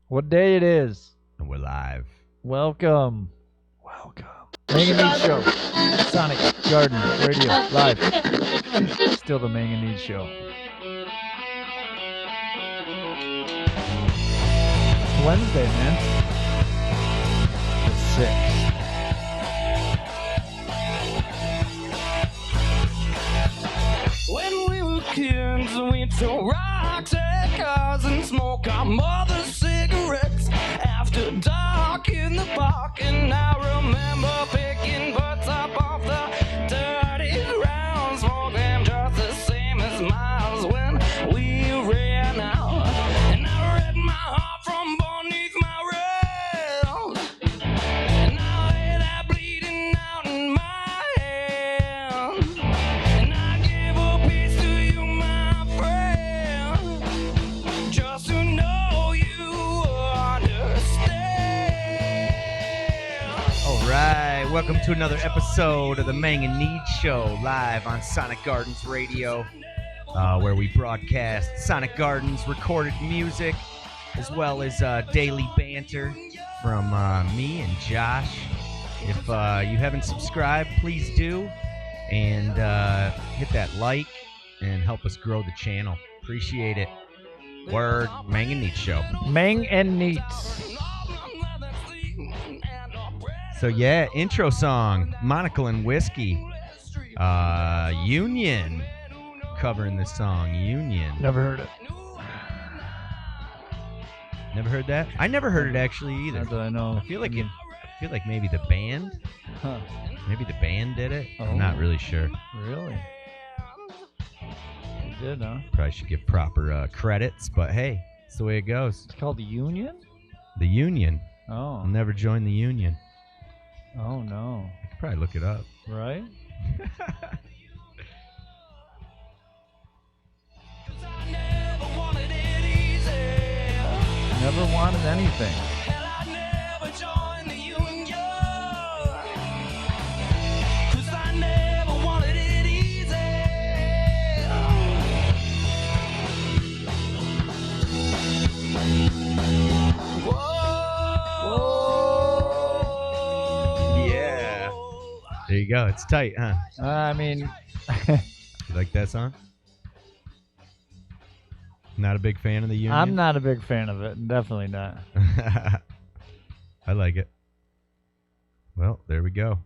What day it is? And we're live. Welcome. Manganese Show. Sonic Garden Radio Live. Still the Manganese Show. It's Wednesday, man. The 6th. When we were kids, we took rocks at cars and smoked our mother's cigarettes after dark in the park. And I remember picking butts up off the dirty ground, smoke them just the same as miles when we ran out. And I read my heart from beneath my rail, and now I hear that bleeding out in my hand. And I give a piece to you, my friend, just to know you understand. All right, welcome to another episode of the Manganese Show, live on Sonic Gardens Radio, where we broadcast Sonic Gardens recorded music, as well as daily banter from me and Josh. If you haven't subscribed, please do, and hit that like and help us grow the channel. Appreciate it. Word, Manganese Show. Mang and Neats. So yeah, intro song, Monocle and Whiskey, Union, covering this song, Union. Never heard it. Never heard that? I never heard it actually either. How do I know? I feel like maybe the band, Huh. maybe the band did it. Oh. I'm not really sure. Really? You did, huh? Probably should give proper credits, but hey, it's the way it goes. It's called the Union? The Union. Oh. I'll never join the Union. Oh, no. I could probably look it up. Right? Never wanted anything. Yeah. There you go. It's tight, huh? I mean, You like that song? Not a big fan of the Union? I'm not a big fan of it. Definitely not. I like it. Well, there we go.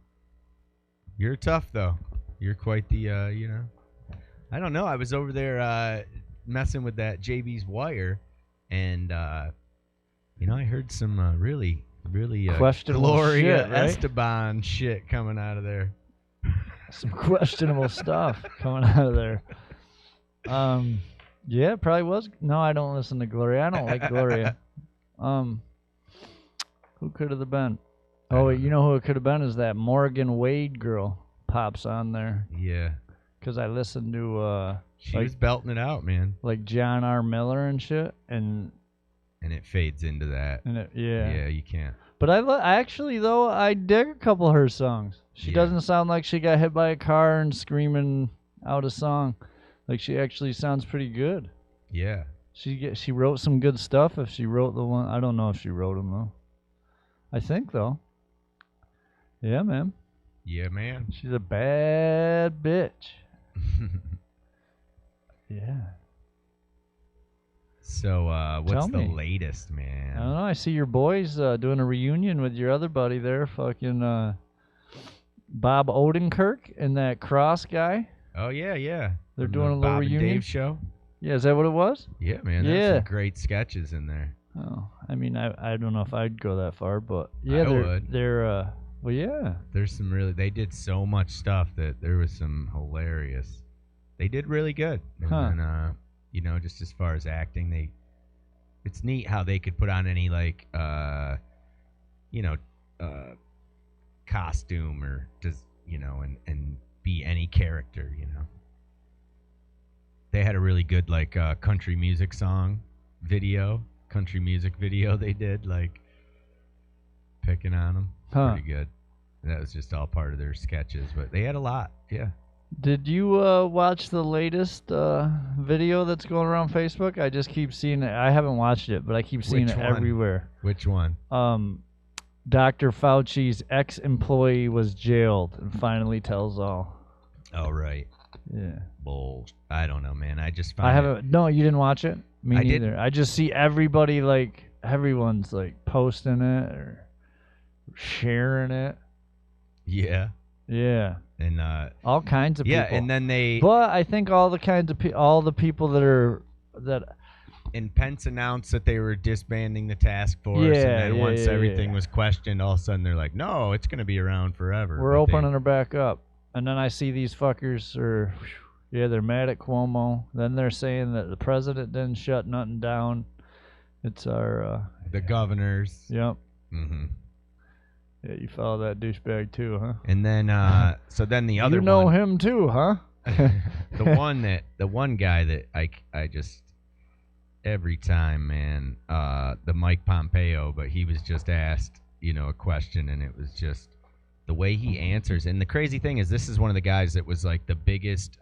You're tough, though. You're quite the, I don't know. I was over there messing with that JB's wire, and, I heard some really Questionable Gloria shit, right? Esteban shit coming out of there. Some questionable stuff coming out of there. Yeah, it probably was. No, I don't listen to Gloria. I don't like Gloria. Who could have been? Oh, you know who it could have been is that Morgan Wade girl pops on there. Yeah. Because I listened to She Like- was belting it out, man. like John R. Miller and shit, and And it fades into that. yeah. You can't. But I actually though I dig a couple of her songs. She Yeah. doesn't sound like she got hit by a car and screaming out a song. Like she actually sounds pretty good. Yeah. She wrote some good stuff. If she wrote the one, I don't know if she wrote them though. I think though. Yeah, man. Yeah, man. She's a bad bitch. Yeah. So, what's Tell the me. latest, I man? don't know. I see your boys doing a reunion with your other buddy there, fucking Bob Odenkirk and that Cross guy. Oh, yeah. They're From doing the a little Bob and reunion. Dave show. Yeah, is that what it was? Yeah, man. There's Yeah. some great sketches in there. Oh, I mean, I don't know if I'd go that far, but yeah, I they're would. they're well, yeah. There's some they did so much stuff that there was some hilarious. They did really good. And Huh. then, just as far as acting, it's neat how they could put on any costume or and be any character, They had a really good country music music video they did, picking on them. Huh. Pretty good. That was just all part of their sketches, but they had a lot. Yeah. Did you watch the latest video that's going around Facebook? I just keep seeing it. I haven't watched it, but I keep seeing Which it one? everywhere. Which one? Dr. Fauci's ex-employee was jailed and finally tells all. Oh, right. Yeah. Bull. I don't know, man. I just found I haven't. No, you didn't watch it? Me I neither. didn't. I just see everybody, like, everyone's, like, posting it or sharing it. Yeah. Yeah. And All kinds of yeah, people. and then they But I think all the kinds of all the people that and Pence announced that they were disbanding the task force, Yeah, and then yeah, once yeah, everything yeah. was questioned, all of a sudden they're like, "No, it's going to be around forever." we're But they- opening her back up. And then I see these fuckers are, yeah, they're mad at Cuomo. Then they're saying that the president didn't shut nothing down. It's our, the governors. yep. hmm Yeah, you follow that douchebag too, huh? And then, so then the other You know one, him too, huh? the one guy that I just every time, man, the Mike Pompeo, but he was just asked, a question, and it was just the way he answers. And the crazy thing is, this is one of the guys that was like the biggest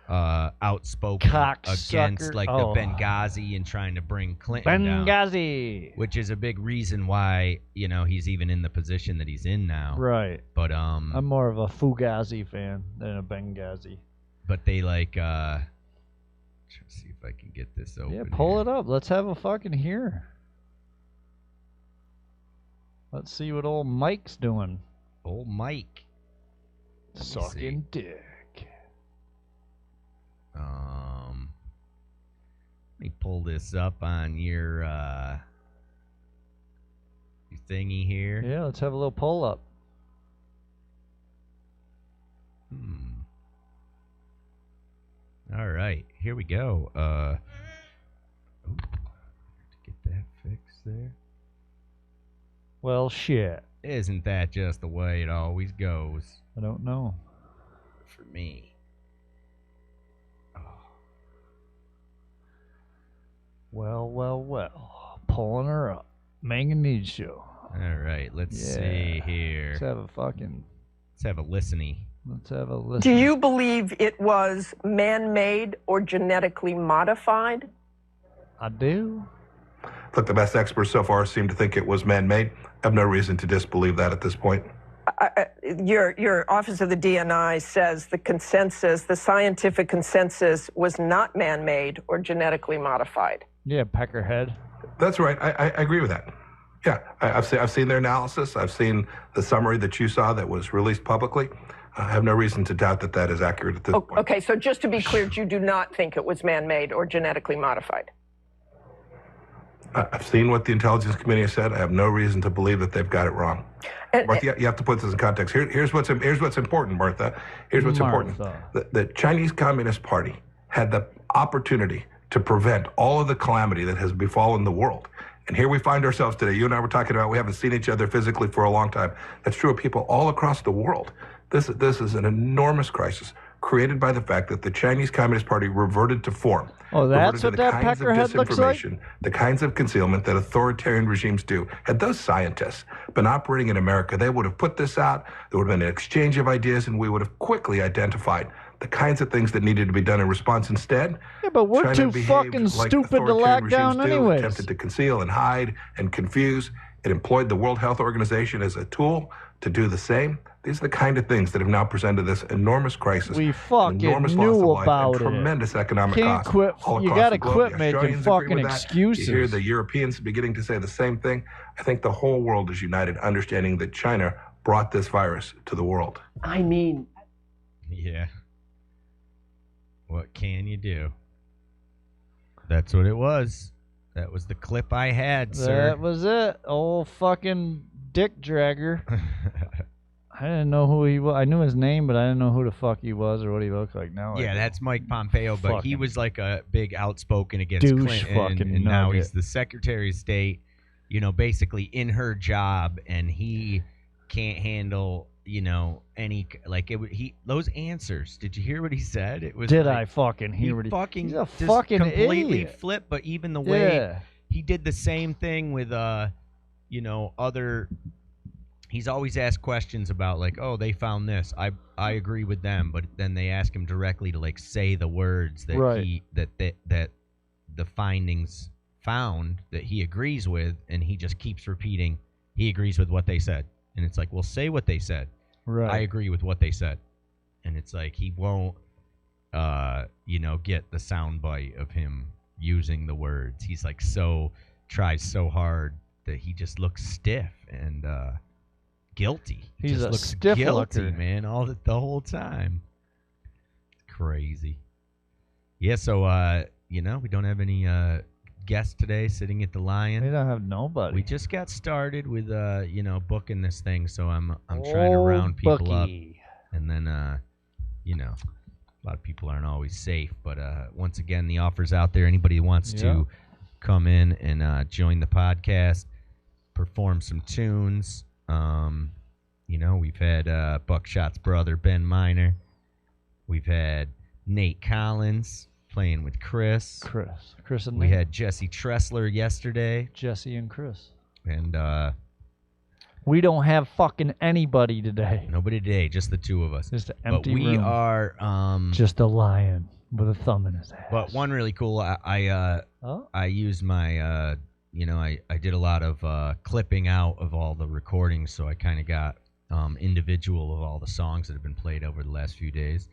outspoken Cocksucker. against like Oh. the Benghazi and trying to bring Clinton down, Benghazi. which is a big reason why he's even in the position that he's in now. Right. But I'm more of a Fugazi fan than a Benghazi. but they like try to see if I can get this open. Yeah, pull it up. Let's have a fucking hear. Let's see what old Mike's doing. Old Mike. Let me Sucking dick. Let me pull this up on your thingy here. Yeah, let's have a little pull up. All right, here we go. Get that fixed there. Well, shit. Isn't that just the way it always goes I don't know. for me? Well. Pulling her up. Manganese Show. All right, let's Yeah. see here. Let's have a fucking. Let's have a listen-y. Let's have a listen. Do you believe it was man-made or genetically modified? I do. Look, the best experts so far seem to think it was man-made. I have no reason to disbelieve that at this point. Your Office of the DNI says the consensus, the scientific consensus, was not man-made or genetically modified. Yeah, Peckerhead. That's right. I agree with that. Yeah, I've seen their analysis. I've seen the summary that you saw that was released publicly. I have no reason to doubt that that is accurate at this point. Okay, so just to be clear, you do not think it was man-made or genetically modified? I've seen what the intelligence committee has said. I have no reason to believe that they've got it wrong. Martha, you have to put this in context. Here's what's important, Martha. Here's what's important. The Chinese Communist Party had the opportunity to prevent all of the calamity that has befallen the world. And here we find ourselves today. You and I were talking about we haven't seen each other physically for a long time. That's true of people all across the world. This is an enormous crisis created by the fact that the Chinese Communist Party reverted to form. Oh, that's reverted to what the that kinds of Peckerhead looks like? disinformation, the kinds of concealment that authoritarian regimes do. Had those scientists been operating in America, they would have put this out, there would have been an exchange of ideas, and we would have quickly identified the kinds of things that needed to be done in response. Instead, Yeah, but we're China too behaved fucking like stupid to authoritarian lock down regimes do, anyways. attempted to conceal and hide and confuse. It employed the World Health Organization as a tool to do the same. These are the kind of things that have now presented this enormous crisis. We an fucking enormous knew loss of life, about and it. tremendous economic Can't cost. quit- all you across gotta the globe. quit The making Australians agree fucking with that. excuses. You hear the Europeans beginning to say the same thing. I think the whole world is united, understanding that China brought this virus to the world. I mean, Yeah. What can you do? That's what it was. That was the clip I had, sir. That was it. Old fucking dick dragger. I didn't know who he was. I knew his name, but I didn't know who the fuck he was or what he looked like. Now I Yeah, do. that's Mike Pompeo, but he Fucking was like a big outspoken against douche Clinton, fucking and now nugget. he's the Secretary of State, basically in her job, and he can't handle, any those answers. Did you hear what he said? It was Did like, I fucking he hear what he... fucking He's a just fucking completely idiot. flipped, but even the way Yeah. he did the same thing with other he's always asked questions about like, oh, they found this. I agree with them, but then they ask him directly to like say the words that that the findings found that he agrees with, and he just keeps repeating he agrees with what they said. And it's like, well, say what they said. Right. I agree with what they said. And it's like he won't get the soundbite of him using the words. He's like tries so hard that he just looks stiff and guilty. He He's just a looks stiff guilty, looker. man, the whole time. Crazy. Yeah, so we don't have any guests today sitting at the Lion. We don't have nobody. We just got started with booking this thing, so I'm trying to round people up, and then a lot of people aren't always safe, but once again, the offer's out there. Anybody who wants to come in and join the podcast, perform some tunes. We've had Buckshot's brother Ben Miner. We've had Nate Collins playing with Chris. Chris and We Nate. had Jesse Tressler yesterday. Jesse and Chris. And we don't have fucking anybody today. nobody today, just the two of us. Just an But empty we room. are Just a lion with a thumb in his ass. but one really cool I used my I did a lot of clipping out of all the recordings, so I kind of got individual of all the songs that have been played over the last few days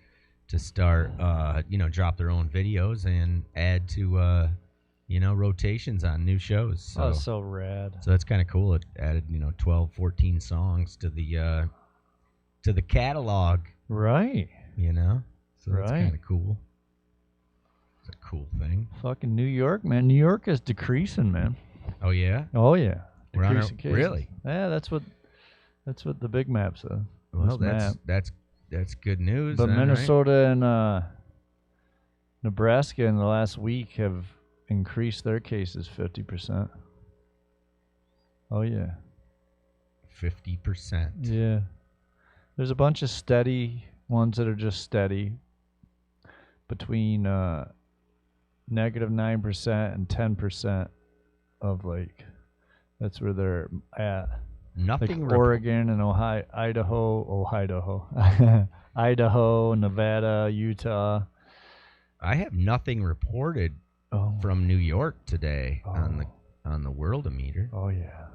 to start drop their own videos and add to rotations on new shows. So, so rad. so that's kind of cool. It added 12, 14 songs to the catalog. Right. So that's Right. kind of cool. It's a cool thing. Fucking New York, man. New York is decreasing, man. Oh yeah. Oh yeah. We're on Decreasing cases. really? Yeah, that's what the big map said. Well, This map. that's good news. But then, right? Minnesota and Nebraska in the last week have increased their cases 50%. Oh yeah. 50%. Yeah. There's a bunch of steady ones that are just steady between -9% and 10% of that's where they're at. Nothing. Like Oregon and Idaho, Nevada, Utah. I have nothing reported from New York today on the Worldometer. Oh yeah.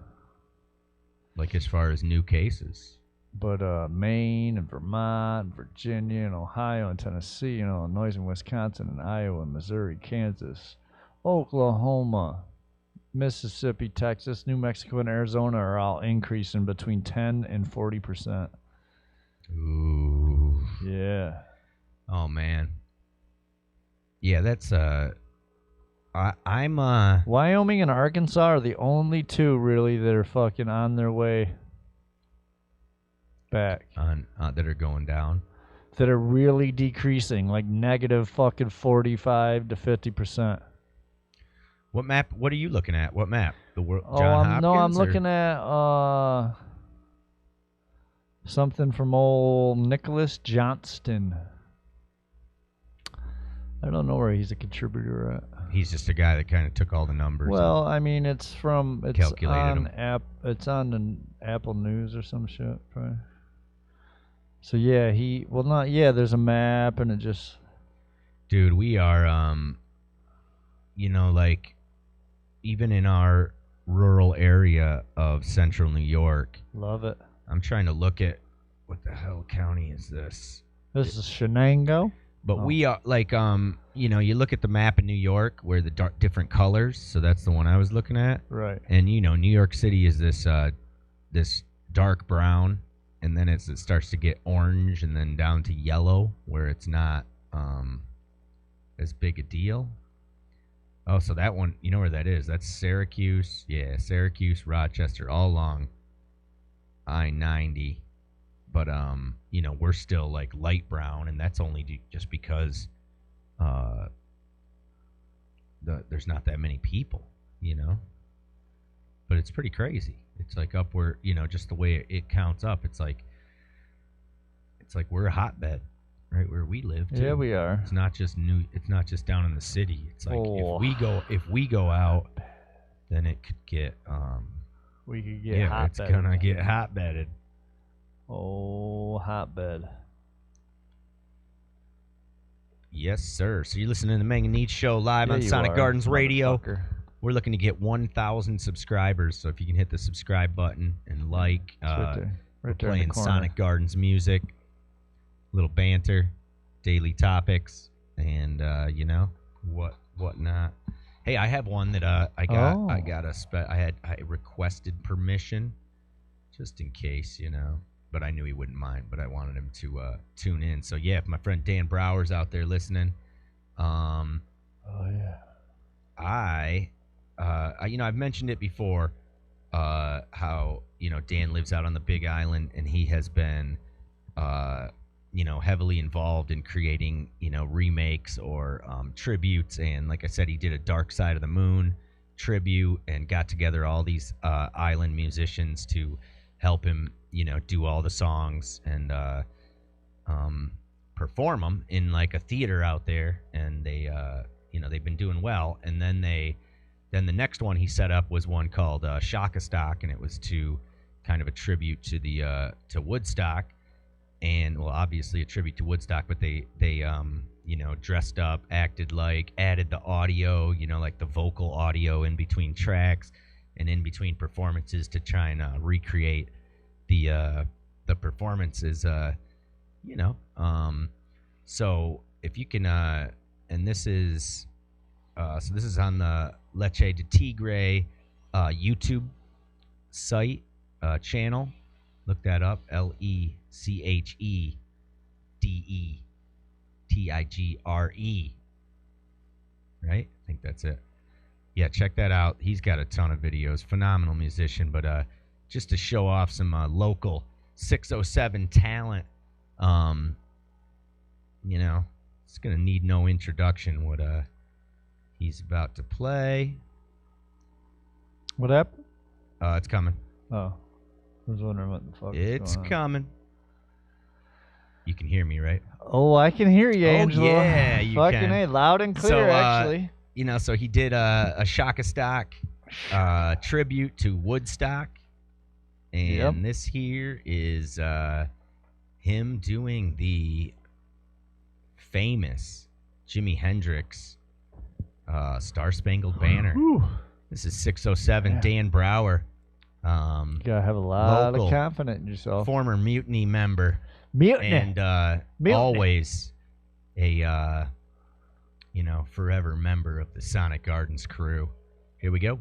Like as far as new cases. But Maine and Vermont, and Virginia and Ohio and Tennessee and Illinois and Wisconsin and Iowa and Missouri, Kansas, Oklahoma, Mississippi, Texas, New Mexico, and Arizona are all increasing between 10 and 40%. Ooh. Yeah. Oh man. Yeah, that's I'm Wyoming and Arkansas are the only two really that are fucking on their way back. on that are going down. That are really decreasing, like negative fucking 45 to 50%. What map? What are you looking at? What map? The world? I'm looking at something from old Nicholas Johnston. I don't know where he's a contributor at. He's just a guy that kind of took all the numbers. Well, I mean, it's Calculated on them. it's on the Apple News or some shit, probably. So yeah, there's a map and it just. Dude, we are like even in our rural area of central New York. Love it. I'm trying to look at what the hell county is this? This is Shenango. But we are like you look at the map in New York where the different colors, so that's the one I was looking at. Right. And New York City is this dark brown, and then it starts to get orange and then down to yellow where it's not as big a deal. Oh, so that one, you know where that is? That's Syracuse. Yeah, Syracuse, Rochester, all along I-90. But we're still like light brown, and that's only just because there's not that many people, But it's pretty crazy. It's like up where just the way it counts up. It's like we're a hotbed, right where we live. Too. Yeah, we are. It's not just down in the city. It's like if we go out, then it could get We could get hotbedded. It's gonna get hotbedded. Oh, hotbed. Yes, sir. So you're listening to the Mang and Needs Show live on Sonic Gardens Radio. We're looking to get 1,000 subscribers. So if you can hit the subscribe button and like, we're playing Sonic Gardens music, little banter, daily topics, and whatnot. Hey, I have one that I requested permission, just in case, but I knew he wouldn't mind, but I wanted him to tune in. So yeah, if my friend Dan Brower's out there listening, I've mentioned it before, how Dan lives out on the Big Island, and he has been heavily involved in creating remakes or tributes, and like I said, he did a Dark Side of the Moon tribute and got together all these island musicians to help him do all the songs and perform them in like a theater out there, and they they've been doing well. And then the next one he set up was one called Shaka Stock, and it was to kind of a tribute to the to Woodstock, and well, obviously a tribute to Woodstock, but they dressed up, acted like, added the audio, like the vocal audio in between tracks and in between performances to try and recreate the performances, so if you can, and this is on the Leche de Tigre YouTube site channel. Look that up, LecheDeTigre. Right? I think that's it. Yeah, check that out. He's got a ton of videos. Phenomenal musician, but just to show off some local 607 talent, it's going to need no introduction what he's about to play. What happened? It's coming. Oh. I was wondering what the fuck it's coming. You can hear me, right? Oh, I can hear you, Angelo. Yeah, you fucking can. A, loud and clear, actually. So he did a Shaka Stock tribute to Woodstock. And this here is him doing the famous Jimi Hendrix Star Spangled Banner. Whew. This is 607 Dan Brower. You gotta have a lot of confidence in yourself. Former Mutiny member. Mutiny. And always a forever member of the Sonic Gardens crew. Here we go.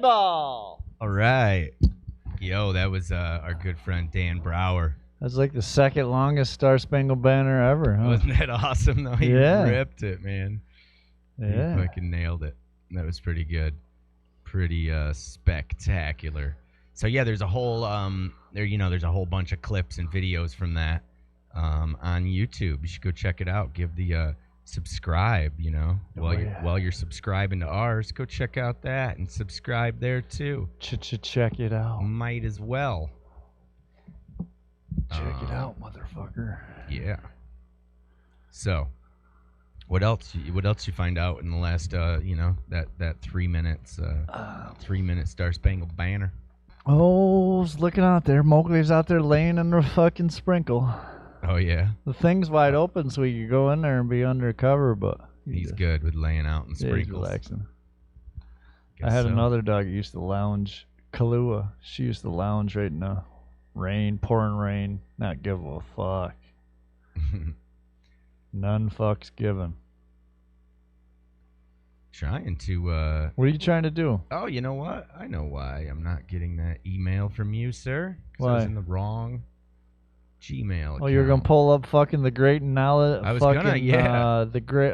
Ball. All right. Yo, that was our good friend Dan Brower. That's like the second longest Star Spangled Banner ever, huh? Wasn't that awesome, though? He ripped it, man. Yeah. He fucking nailed it. That was pretty good. Pretty spectacular. So, yeah, there's a whole there's a whole bunch of clips and videos from that on YouTube. You should go check it out. Give the subscribe, while you're subscribing to ours, go check out that and subscribe there too. Check it out. Might as well. Check it out, motherfucker. Yeah. So, what else you find out in the last that 3 minutes 3 minute Star Spangled Banner? Oh, I was looking out there. Mowgli's out there laying in the fucking sprinkle. Oh yeah. The thing's wide open, so we could go in there and be undercover, but he's good with laying out in sprinkles. He's relaxing. I had another dog that used to lounge, Kahlua. She used to lounge right in the rain, pouring rain, not give a fuck. None fucks given. Trying to What are you trying to do? Oh, you know what? I know why I'm not getting that email from you, sir. 'Cause Why? I was in the wrong Gmail account. Oh, you're gonna pull up fucking the great knowledge. I was gonna, yeah. The great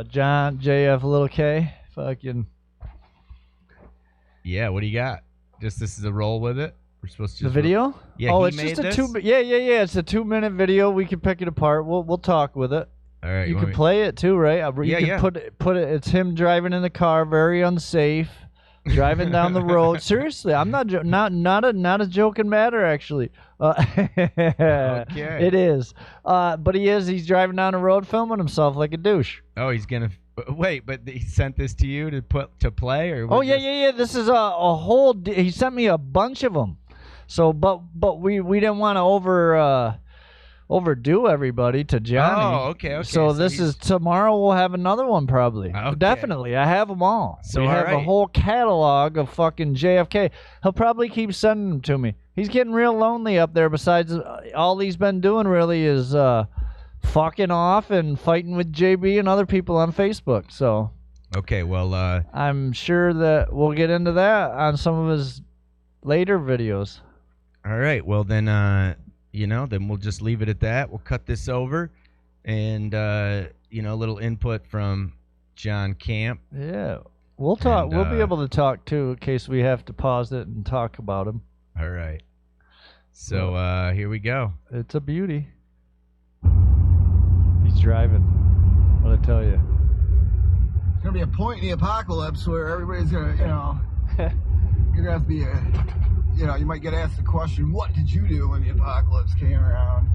John JF Little K. Fucking. Yeah, what do you got? Just this is a roll with it. We're supposed to The video? Yeah, oh, he it's made just a this? 2. Yeah. It's a 2-minute video. We can pick it apart. We'll talk with it. All right. You can play it too, right? You can yeah. put it. It's him driving in the car, very unsafe, driving down the road. Seriously, I'm not not a joking matter actually. Okay. It is. But he's driving down the road, filming himself like a douche. Oh, he's gonna wait. But he sent this to you to play, or oh yeah. This is a whole. He sent me a bunch of them. So, but we didn't want to overdo everybody to Johnny. Oh, okay. So this is tomorrow. We'll have another one probably. Okay. Definitely, I have them all. So we have all a right. whole catalog of fucking JFK. He'll probably keep sending them to me. He's getting real lonely up there. Besides, all he's been doing really is fucking off and fighting with JB and other people on Facebook. So okay. Well, I'm sure that we'll get into that on some of his later videos. all right. Well, then then we'll just leave it at that. We'll cut this over, and a little input from John Camp. Yeah, we'll talk. And, we'll be able to talk too, in case we have to pause it and talk about him. All right. So here we go. It's a beauty. He's driving. What'd I tell you? There's gonna be a point in the apocalypse where everybody's gonna, you're gonna have to be you might get asked the question, what did you do when the apocalypse came around?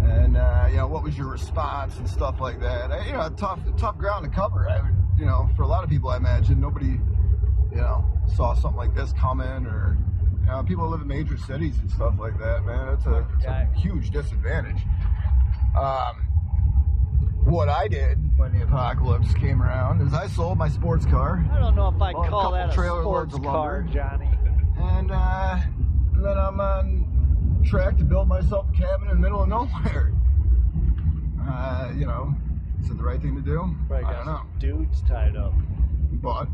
And, what was your response and stuff like that? Tough ground to cover. I would, for a lot of people, I imagine nobody, saw something like this coming, or, people who live in major cities and stuff like that, man, it's a huge disadvantage. What I did when the apocalypse came around is I sold my sports car. I don't know if I'd Bought a call couple that a trailer sports loads of car, lumber. Johnny. And then I'm on track to build myself a cabin in the middle of nowhere. Is it the right thing to do? Probably I got don't know. some dudes tied up. But,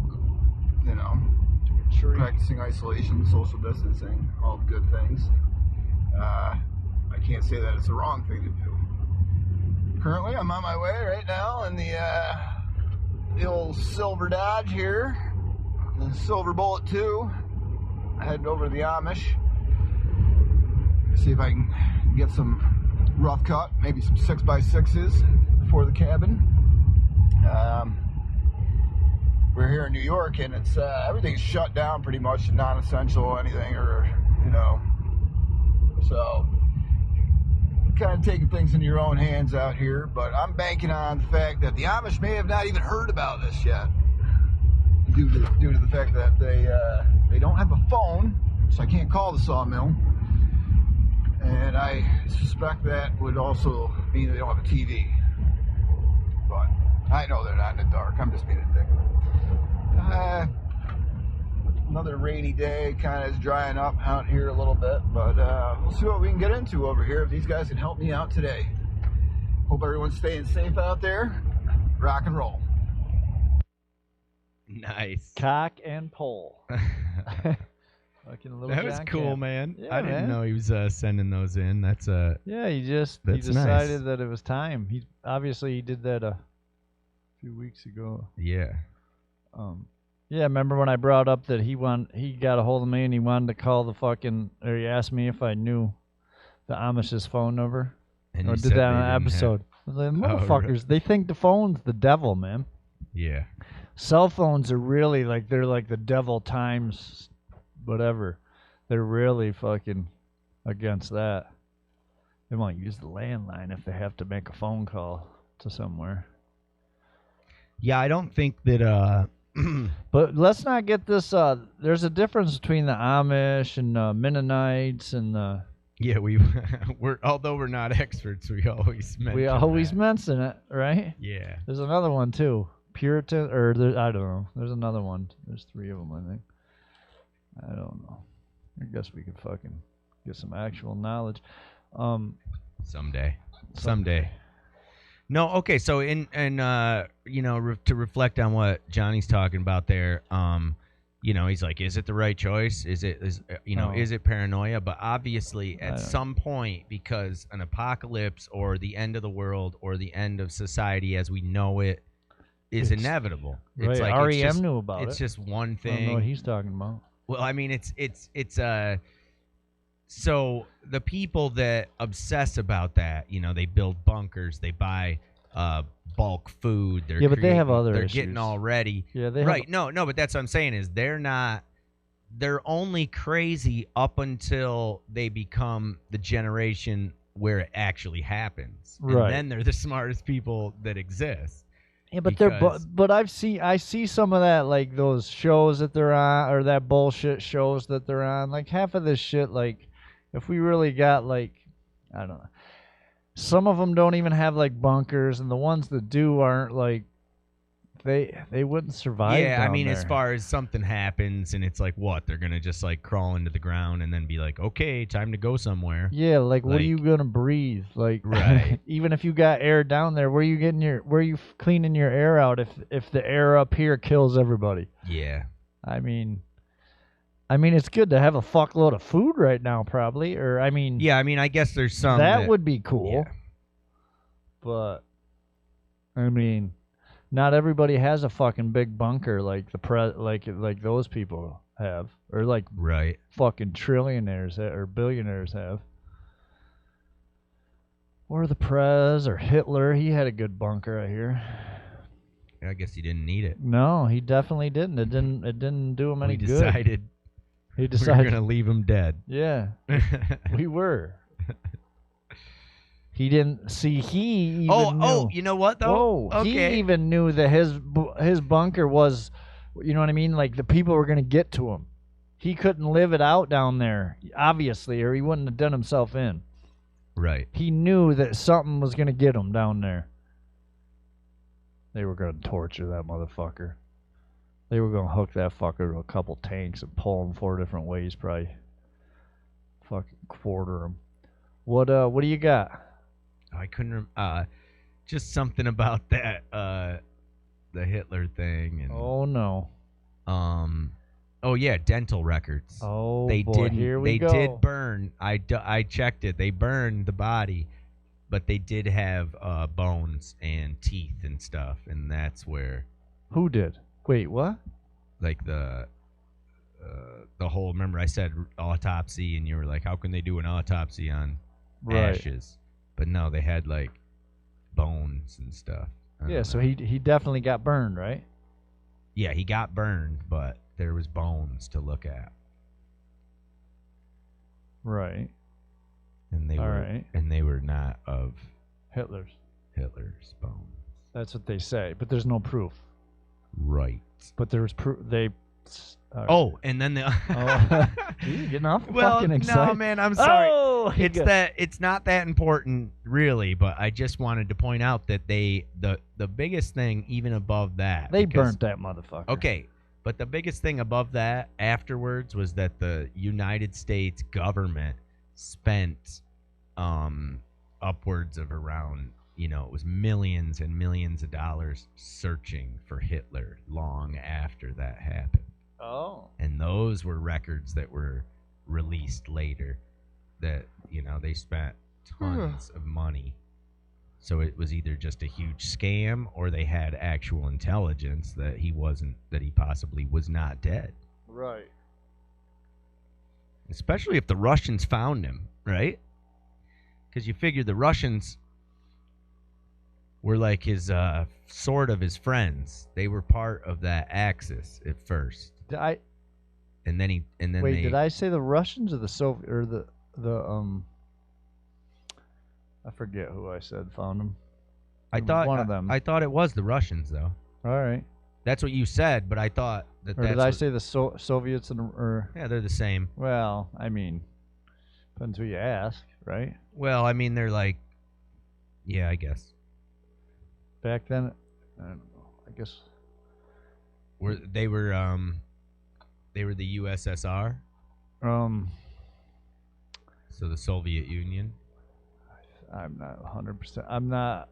To a tree. practicing isolation, social distancing, all the good things. I can't say that it's the wrong thing to do. Currently, I'm on my way right now in the old silver Dodge here, the Silver Bullet 2, heading over to the Amish. See if I can get some rough cut, maybe some 6x6s for the cabin. We're here in New York, and it's everything's shut down pretty much, non-essential anything, or so kind of taking things into your own hands out here. But I'm banking on the fact that the Amish may have not even heard about this yet, due to the fact that they don't have a phone, so I can't call the sawmill. And I suspect that would also mean they don't have a TV. But I know they're not in the dark. I'm just being a dick. Another rainy day, kind of is drying up out here a little bit. But we'll see what we can get into over here if these guys can help me out today. Hope everyone's staying safe out there. Rock and roll. Nice. Cock and pole. Fucking little That was John cool, Camp. man. Yeah, I didn't man. know he was sending those in. That's Yeah, he That's decided nice. that it was time. He did that a few weeks ago. yeah. Yeah, remember when I brought up that he got a hold of me and he wanted to call or he asked me if I knew the Amish's phone number? And Or you did said that on they an didn't episode. I was like, Oh, really? motherfuckers, they think the phone's the devil, man. Yeah. Cell phones are really they're like the devil times whatever. They're really fucking against that. They won't use the landline if they have to make a phone call to somewhere. Yeah, I don't think that But let's not get this. There's a difference between the Amish and Mennonites and yeah, although we're not experts, we always mention mention it, right? Yeah. There's another one too, Puritan, I don't know. There's another one. There's 3 of them, I think. I don't know. I guess we could fucking get some actual knowledge. Someday. No, okay. So to reflect on what Johnny's talking about there, he's like, is it the right choice? Is it paranoia? But obviously, at some point, because an apocalypse or the end of the world or the end of society as we know it is inevitable. Right. It's like REM knew about it. It's just one I don't know what thing. he's talking about. Well, I mean, so the people that obsess about that, they build bunkers, they buy bulk food. But they have other They're issues. getting all ready. Yeah, they right. No, but that's what I'm saying is they're only crazy up until they become the generation where it actually happens. Right. And then they're the smartest people that exist. Yeah, but because- I see some of that, like those shows that they're on, or that bullshit shows that they're on. Like half of this shit, like if we really got I don't know, some of them don't even have like bunkers, and the ones that do aren't like they wouldn't survive. Yeah, I down mean, there. as far as something happens and it's like what they're gonna just like crawl into the ground and then be like, okay, time to go somewhere. Yeah, like what are Like- you gonna breathe? Like, Right. even if you got air down there, where are you cleaning your air out if the air up here kills everybody? Yeah. I mean, it's good to have a fuckload of food right now, probably. Or Yeah, I mean, I guess there's some that would be cool. Yeah. But I mean, not everybody has a fucking big bunker like like those people have, or like Right. fucking trillionaires or billionaires have. Or the Prez or Hitler. He had a good bunker, I hear. I guess he didn't need it. No, he definitely didn't. It didn't do him any We good. decided He we decided. were gonna leave him dead. Yeah, we were. He didn't see. He even knew. You know what though? Whoa, Okay. he even knew that his bunker was, you know what I mean? Like the people were gonna get to him. He couldn't live it out down there, obviously, or he wouldn't have done himself in. Right. He knew that something was gonna get him down there. They were gonna torture that motherfucker. They were gonna hook that fucker to a couple tanks and pull him 4 different ways, probably. Fucking quarter him. What do you got? I couldn't. Just something about that. The Hitler thing and. Oh no. Oh yeah, dental records. Oh they boy, didn't. here we they go. did burn. I checked it. They burned the body, but they did have bones and teeth and stuff, and that's where Who did? Wait, what? like the whole. Remember, I said autopsy, and you were like, "How can they do an autopsy on Right. ashes?" But no, they had like bones and stuff. I don't Yeah, so know. he definitely got burned, right? Yeah, he got burned, but there was bones to look at, Right. and they All were right. and they were not of Hitler's. Hitler's bones. That's what they say, but there's no proof. Right. But there's proof. They. Oh, and then the. Oh. You're getting off well, fucking excited. no, man, I'm sorry. Oh, It's not that important, really. But I just wanted to point out that the biggest thing, even above that, They because- burnt that motherfucker. Okay, but the biggest thing above that afterwards was that the United States government spent upwards of around it was millions and millions of dollars searching for Hitler long after that happened. Oh. And those were records that were released later that, they spent tons of money. So it was either just a huge scam or they had actual intelligence that he possibly was not dead. Right. Especially if the Russians found him, right? Because you figure the Russians were like his sort of his friends. They were part of that Axis at first. Did I say the Russians or the Soviet or the I forget who I said found him. I thought one of them. I thought it was the Russians though. All right. That's what you said, but I thought that. Or did I say the Soviets or? Yeah, they're the same. Well, I mean, depends who you ask, right? Well, I mean, they're like, yeah, I guess. Back then, I don't know. I guess. They were the USSR. So the Soviet Union. I'm not 100%. I'm not.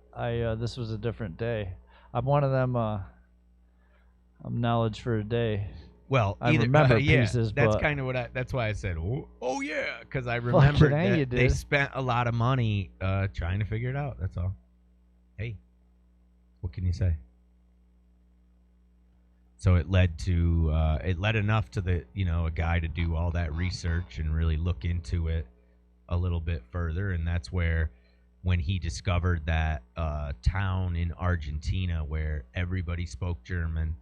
This was a different day. I'm one of them. I'm knowledge for a day. Well, I remember pieces. That's but kind of what that's why I said, oh yeah, because I remember that they spent a lot of money trying to figure it out. That's all. Hey, what can you say? So it led enough to a guy to do all that research and really look into it a little bit further, and that's where when he discovered that town in Argentina where everybody spoke German,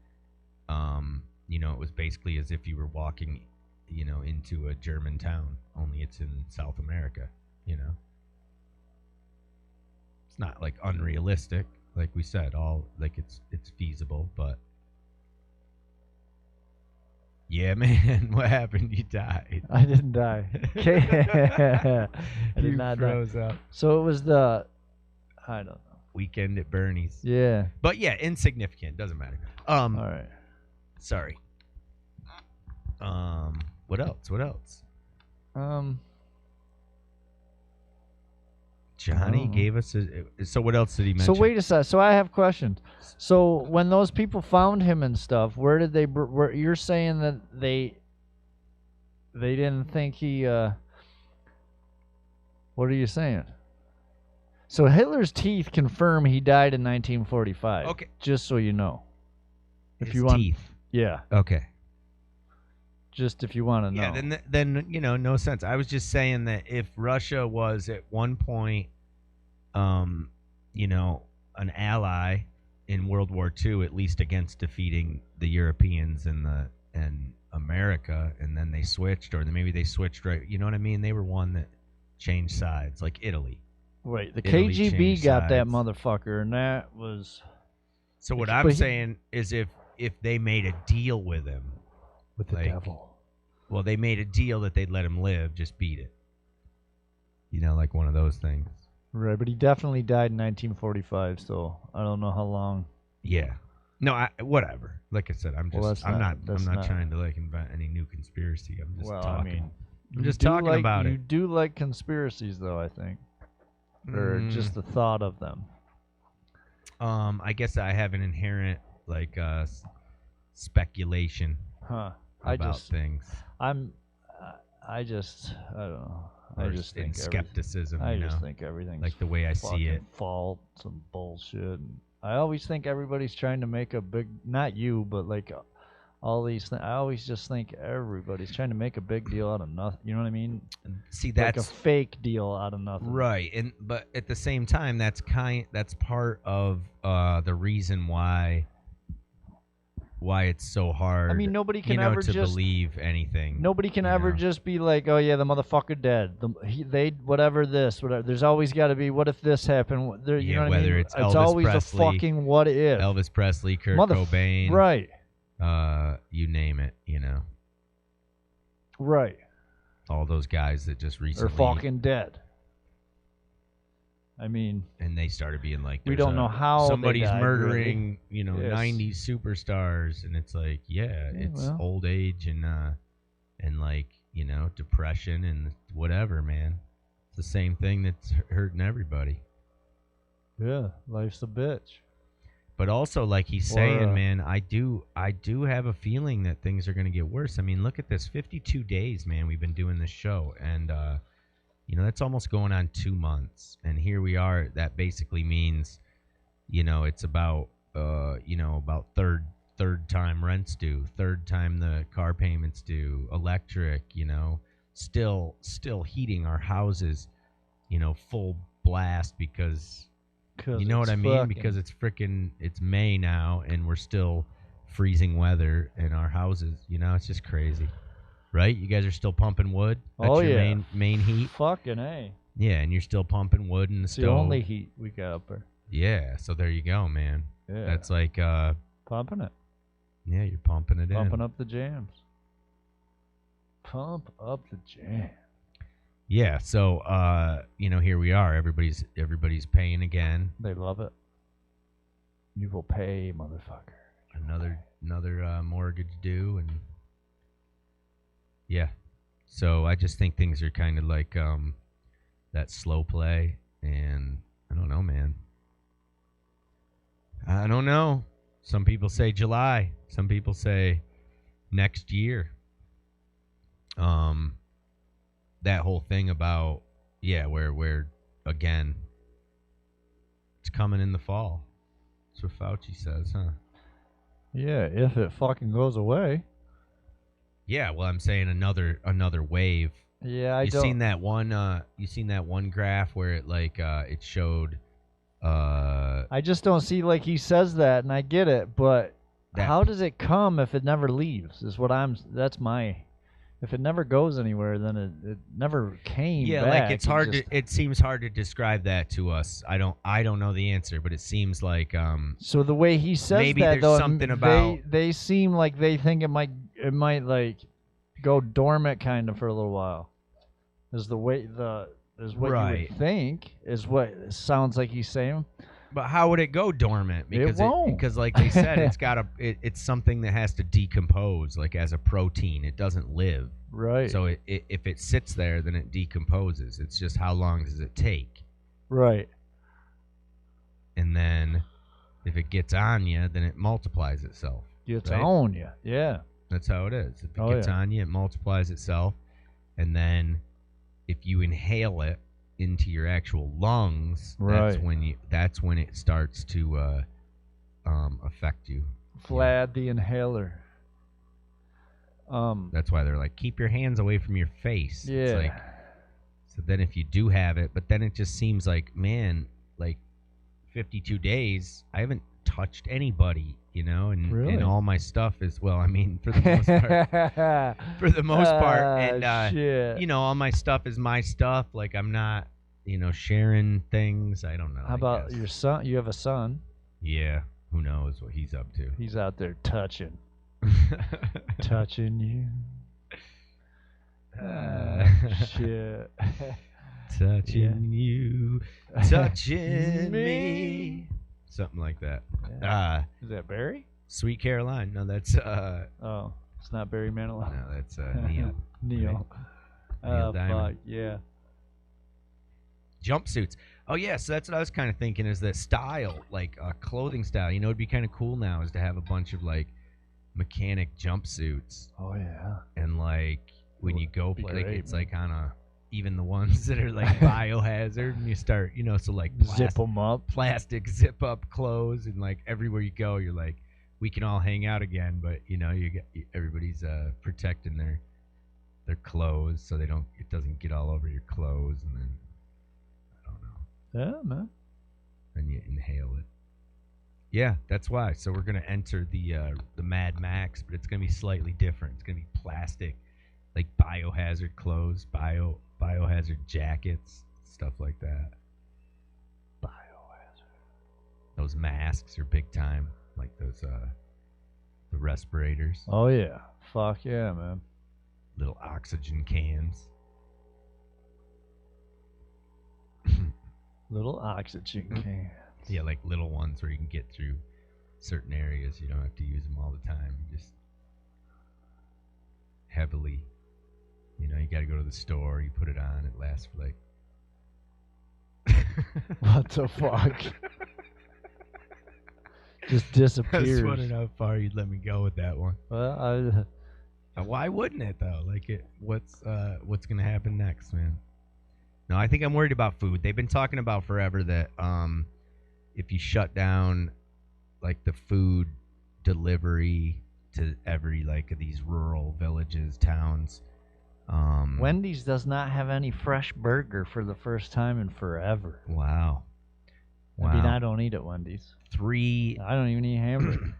it was basically as if you were walking, into a German town, only it's in South America, It's not like unrealistic, like we said, it's feasible, but yeah, man, what happened? You died. I didn't die. I did not froze die. up. So it was I don't know. Weekend at Bernie's. Yeah. But yeah, insignificant. Doesn't matter. All right. Sorry. What else? Johnny gave us so what else did he mention? So wait a sec. So I have questions. So when those people found him and stuff, where did they? You're saying that they didn't think he. What are you saying? So Hitler's teeth confirm he died in 1945. Okay. Just so you know. His teeth. Yeah. Okay. Just if you want to know. Yeah. Then no sense. I was just saying that if Russia was at one point, an ally in World War II, at least against defeating the Europeans and America, and then they switched, or maybe they switched right. You know what I mean? They were one that changed sides, like Italy. Wait, the Italy KGB got that sides. motherfucker, and that was. So what I'm saying is, if they made a deal with him, with the devil. Well, they made a deal that they'd let him live, just beat it. Like one of those things. Right, but he definitely died in 1945, so I don't know how long. Yeah. No, whatever. Like I said, I'm not trying to invent any new conspiracy. I'm just talking. I'm just talking about it. You do like conspiracies, though, I think. Or just the thought of them. I guess I have an inherent speculation about things. I don't know. I just think skepticism. I just think everything's like the way I see it. False and bullshit. And I always think everybody's trying to make a big, not you, but all these things. I always just think everybody's trying to make a big deal out of nothing. You know what I mean? See, that's like a fake deal out of nothing. Right. But at the same time, that's part of the reason why it's so hard. I mean, nobody can ever to just believe anything. Nobody can ever just be like, "Oh yeah, the motherfucker dead." Whatever. There's always got to be, "What if this happened?" You know what I mean? It's Elvis always Presley, a fucking what if. Elvis Presley, Kurt Cobain, right? You name it. Right. All those guys that just recently are fucking dead. I mean, and they started being like, we don't know how somebody's died, murdering, really. 90s superstars, and it's like, it's old age and depression and whatever, man. It's the same thing that's hurting everybody. Yeah, life's a bitch. But also, like he's saying, man, I do have a feeling that things are going to get worse. I mean, look at this, 52 days, man, we've been doing this show, and that's almost going on 2 months, and here we are. That basically means, it's about, about third time rent's due, third time the car payments due, electric, still heating our houses, full blast because you know what I mean? Because it's May now and we're still freezing weather in our houses. It's just crazy. Right? You guys are still pumping wood? That's your main heat? Fucking A. Yeah, and you're still pumping wood in the stove. The only heat we got up there. Yeah, so there you go, man. Yeah. That's like pumping it. Yeah, you're pumping it Pumping up the jams. Pump up the jam. Yeah, so here we are. Everybody's paying again. They love it. You will pay, motherfucker. Another mortgage due, and yeah. So I just think things are kind of like that slow play, and I don't know, man. I don't know. Some people say July. Some people say next year. That whole thing about, where again, it's coming in the fall. That's what Fauci says, huh? Yeah, if it fucking goes away. Yeah, well, I'm saying another wave. Yeah, You seen that one graph where it showed. I just don't see like he says that, and I get it, but how does it come if it never leaves? If it never goes anywhere, then it never came back. Like it's hard it seems hard to describe that to us. I don't know the answer, but it seems like so the way he says maybe that, there's though, something about they seem like they think it might like go dormant kind of for a little while. Is what you would think, is what it sounds like he's saying. But how would it go dormant? Because it won't. Because like they said, it's something that has to decompose, like as a protein. It doesn't live. Right. So if it sits there, then it decomposes. It's just how long does it take? Right. And then if it gets on you, then it multiplies itself. Gets on you. Yeah. That's how it is. If it gets on you, it multiplies itself. And then if you inhale it into your actual lungs, that's when it starts to affect you. Vlad the inhaler. That's why they're like, keep your hands away from your face. Yeah. It's like, so then if you do have it, but then it just seems like, man, like 52 days, I haven't touched anybody, and really? And all my stuff is, well, I mean, for the most part, and all my stuff is my stuff. Like I'm not, sharing things. I don't know. How about your son? You have a son. Yeah. Who knows what he's up to? He's out there touching you. Shit. Touching you, touching me. Something like that. Yeah. Is that Barry? Sweet Caroline. No, that's oh, it's not Barry Manilow. No, that's Neil. Neil. Right? Neil Fuck, Diamond. yeah. Jumpsuits. Oh yeah, so that's what I was kind of thinking, is that style, like clothing style. It'd be kind of cool now is to have a bunch of like mechanic jumpsuits. Oh yeah. And like when you go play, like, it's like on a, even the ones that are like biohazard, and you start, so like zip them up, plastic zip up clothes, and like everywhere you go, you're like, we can all hang out again, but everybody's protecting their clothes so it doesn't get all over your clothes, and then I don't know. Yeah, man. And you inhale it. Yeah, that's why. So we're gonna enter the Mad Max, but it's gonna be slightly different. It's gonna be plastic, like biohazard clothes, biohazard jackets, stuff like that. Biohazard. Those masks are big time, like those the respirators. Oh yeah, fuck yeah, man. Little oxygen cans. Little oxygen cans. Yeah, like little ones where you can get through certain areas. You don't have to use them all the time. You just heavily, you got to go to the store. You put it on. It lasts for like What the fuck? Just I disappears. was wondering how far you'd let me go with that one. Well, Why wouldn't it though? Like, what's gonna happen next, man? No, I think I'm worried about food. They've been talking about forever that if you shut down like the food delivery to every like these rural villages, towns. Wendy's does not have any fresh burger for the first time in forever. Wow. I mean, I don't eat at Wendy's. I I don't even eat hamburger.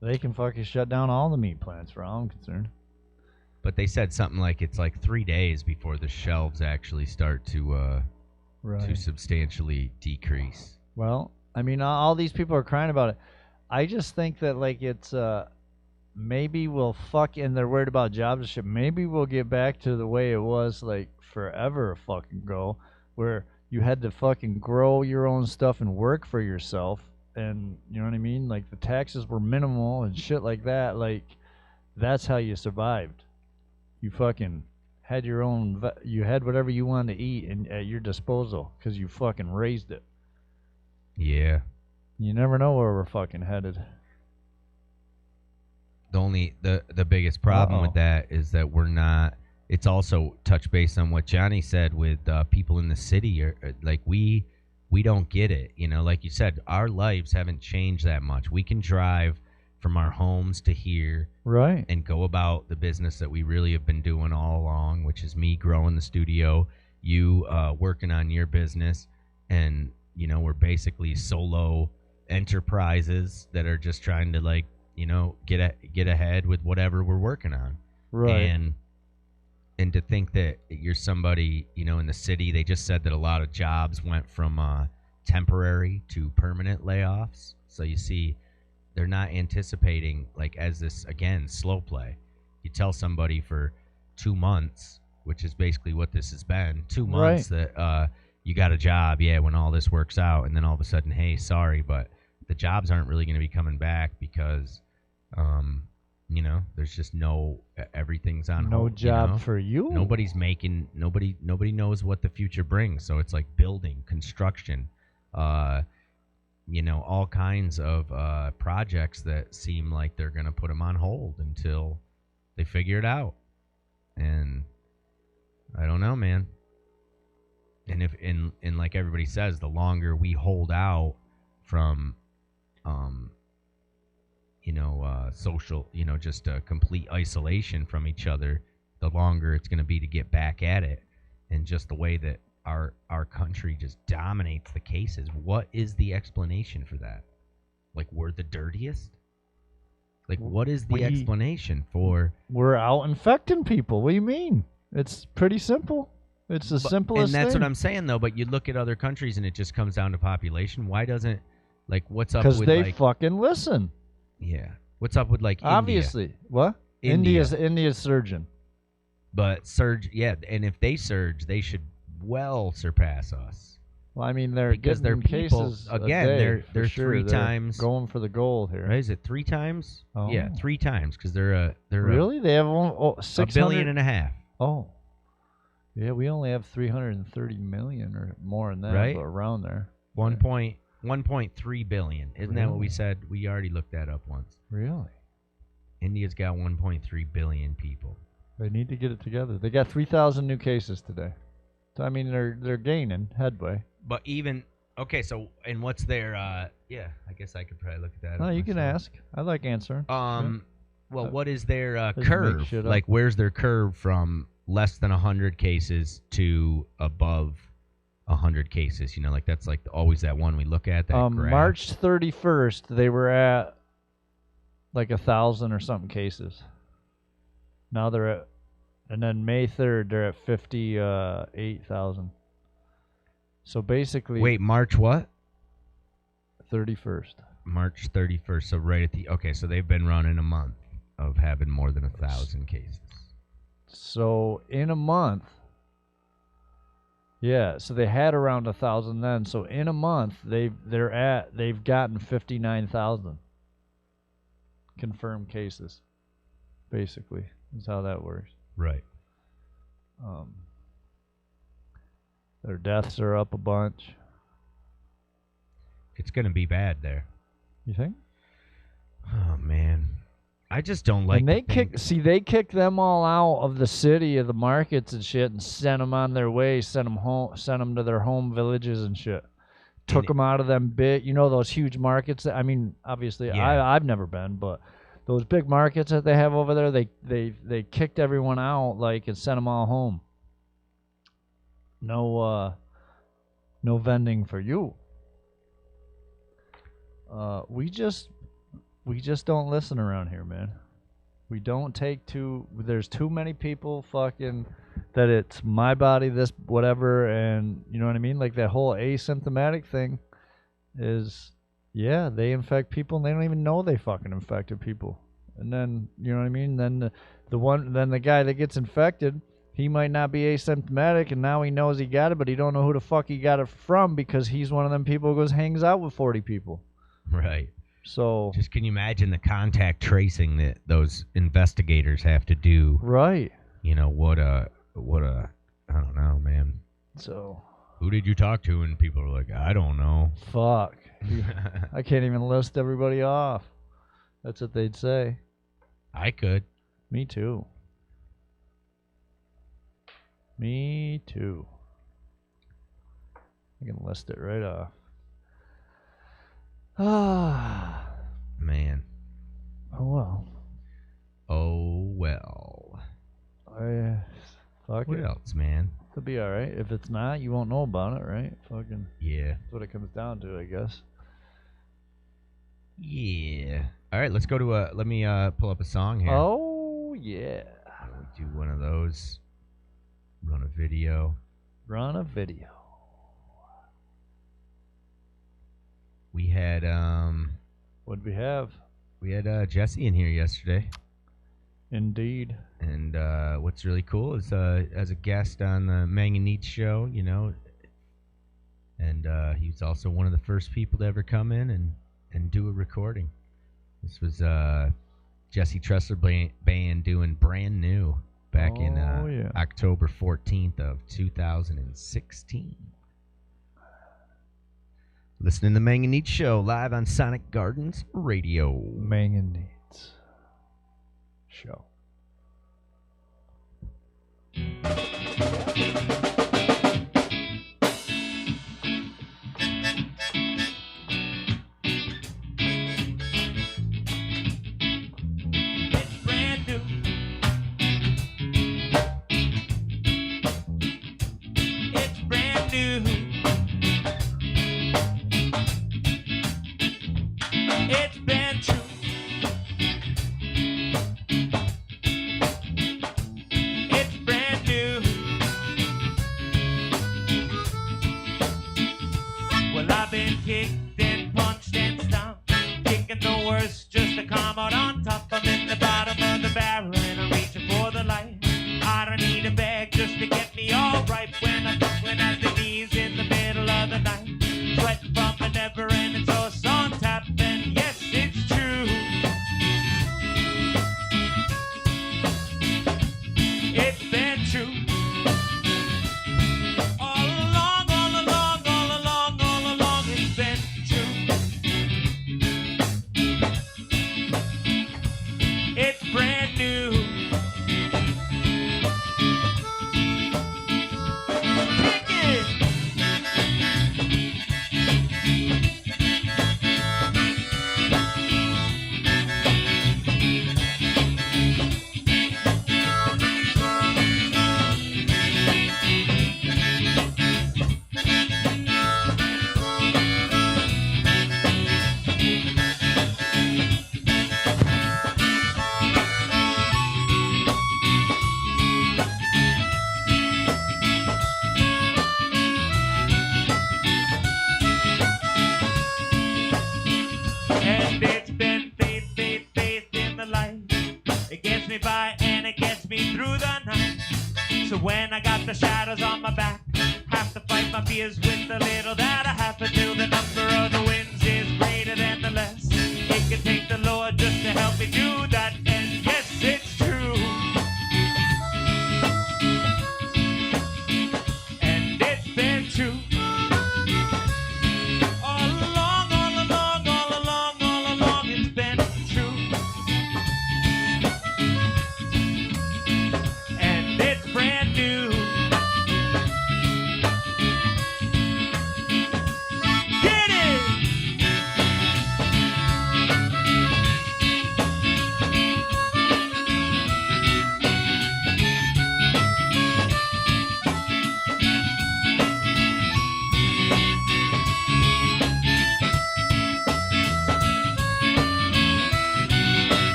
They can fucking shut down all the meat plants for all I'm concerned. But they said something like it's like 3 days before the shelves actually start to substantially decrease. Well, I mean, all these people are crying about it. I just think that like it's maybe we'll and they're worried about jobs and shit. Maybe we'll get back to the way it was like forever fucking ago, where you had to fucking grow your own stuff and work for yourself, and you know what I mean? Like the taxes were minimal and shit like that. Like that's how you survived. You fucking had your own. You had whatever you wanted to eat and at your disposal because you fucking raised it. Yeah. You never know where we're fucking headed. The biggest problem with that is that we're not. It's also touch base on what Johnny said with people in the city. Like we don't get it. You know, like you said, our lives haven't changed that much. We can drive from our homes to here, right, and go about the business that we really have been doing all along, which is me growing the studio, you working on your business, and you know we're basically solo enterprises that are just trying to like get ahead with whatever we're working on, right. And to think that you're somebody, in the city, they just said that a lot of jobs went from temporary to permanent layoffs. So you see, they're not anticipating, like, as this, again, slow play. You tell somebody for 2 months, which is basically what this has been, 2 months that you got a job, when all this works out, and then all of a sudden, hey, sorry, but the jobs aren't really going to be coming back because there's just everything's on hold. No job for you. Nobody's making, nobody knows what the future brings. So it's like building, construction, all kinds of projects that seem like they're going to put them on hold until they figure it out. And I don't know, man. And if, and like everybody says, the longer we hold out from, social, just a complete isolation from each other, the longer it's going to be to get back at it. And just the way that our country just dominates the cases. What is the explanation for that? Like, we're the dirtiest? Like, what is the explanation for... We're out infecting people. What do you mean? It's pretty simple. It's the simplest thing. And that's what I'm saying, though. But you look at other countries, and it just comes down to population. Why doesn't... Like, what's up with, because they fucking listen. Yeah. What's up with, like, obviously. India? What? India's surging. But surge... Yeah, and if they surge, they should well surpass us. Well, I mean, they're because getting cases again. They're sure. 3 they're times going for the gold here. Right? Is it 3 times? Oh. Yeah, 3 times because they're really they have $600 billion and a half. Oh, yeah, we only have 330 million or more than that, right? But around there. 1.3 billion. Isn't that what we said? We already looked that up once. Really? India's got 1.3 billion people. They need to get it together. They got 3,000 new cases today. So, I mean, they're gaining headway. But even okay, so and what's their I guess I could probably look at that. No, you can ask. I like answering. Well, what is their curve? Like, where's their curve from less than 100 cases to above 100 cases? Like that's like always that one we look at. That graph. March 31st, they were at like 1,000 or something cases. Now they're at. And then May 3rd, they're at 58,000. So basically... Wait, March what? 31st. March 31st. So right at the... Okay, so they've been running a month of having more than 1,000 cases. So in a month... Yeah, so they had around 1,000 then. So in a month, they've gotten 59,000 confirmed cases. Basically, is how that works. Right. Their deaths are up a bunch. It's going to be bad there. You think? Oh, man. I just don't like. And they kicked them all out of the city, of the markets and shit, and sent them on their way, sent them home, sent them to their home villages and shit. Took them out of them those huge markets. I mean, obviously, yeah. I've never been, but those big markets that they have over there, they kicked everyone out, like, and sent them all home. No vending for you. We just don't listen around here, man. We don't take there's too many people fucking that it's my body, this, whatever, and you know what I mean? Like that whole asymptomatic thing is, yeah, they infect people and they don't even know they fucking infected people. And then, you know what I mean? Then the guy that gets infected, he might not be asymptomatic, and now he knows he got it, but he don't know who the fuck he got it from because he's one of them people who hangs out with 40 people. Right. So just can you imagine the contact tracing that those investigators have to do? Right. You know, what a I don't know, man. So who did you talk to? And people are like, I don't know. Fuck. I can't even list everybody off. That's what they'd say. I could. Me too. Me too. I can list it right off. Ah. Man. Oh well. Oh well. Fuck what it. else, man? It'll be alright. If it's not, you won't know about it, right? Fucking. Yeah. That's what it comes down to, I guess. Yeah. All right, let's go to let me pull up a song here. Oh, yeah. Do one of those. Run a video. Run a video. We had What'd we have? We had Jesse in here yesterday. Indeed. And what's really cool is as a guest on the Mang and Neat show, you know, and he was also one of the first people to ever come in and do a recording. This was Jesse Tressler band doing Brand New back in October 14th of 2016. Listening to the Mang and Neat show live on Sonic Gardens Radio. Mang and Neat's show.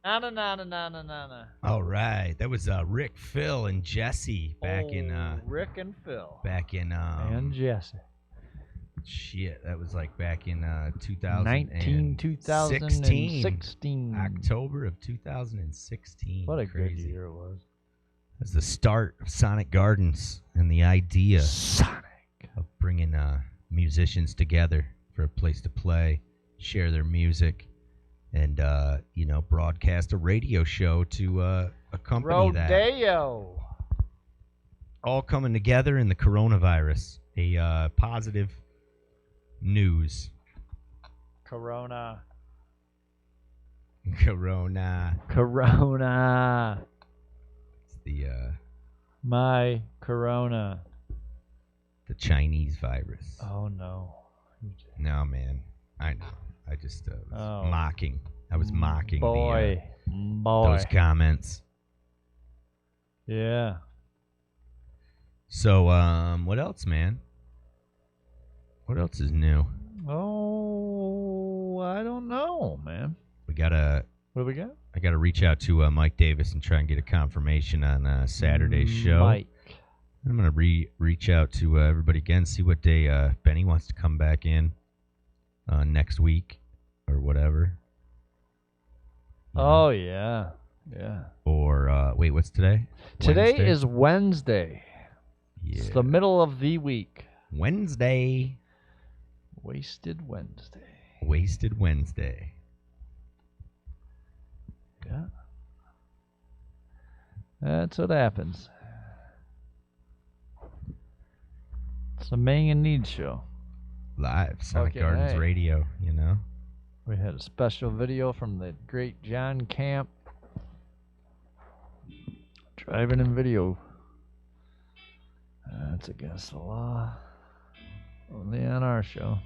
Na. All right, that was Rick, Phil, and Jesse back in Rick and Phil. back in And Jesse. shit. That was like back in 2016. October of 2016. What a Crazy. good year it was. That's the start of Sonic Gardens and the idea of bringing musicians together for a place to play, share their music, and broadcast a radio show to accompany that. Rodeo. All coming together in the coronavirus, a positive news. Corona. Corona. It's the My Corona. the Chinese virus. Oh no. No, man. I know. I just was Oh. mocking. I was mocking Boy. those comments. Yeah. So, what else, man? What else is new? Oh, I don't know, man. We gotta. What do we got? I gotta reach out to Mike Davis and try and get a confirmation on Saturday's show. Mike. I'm gonna reach out to everybody again, see what day Benny wants to come back in next week or whatever. Oh yeah. Yeah. Or wait, what's today? Today Wednesday? is Wednesday. Yeah. It's the middle of the week. Wednesday. Wasted Wednesday. Wasted Wednesday. Yeah. That's what happens. It's the Mang and Need show. Live, Sonic Okay, Gardens hey. Radio, you know? We had a special video from the great John Camp. Driving in video. That's against the law. Only on our show.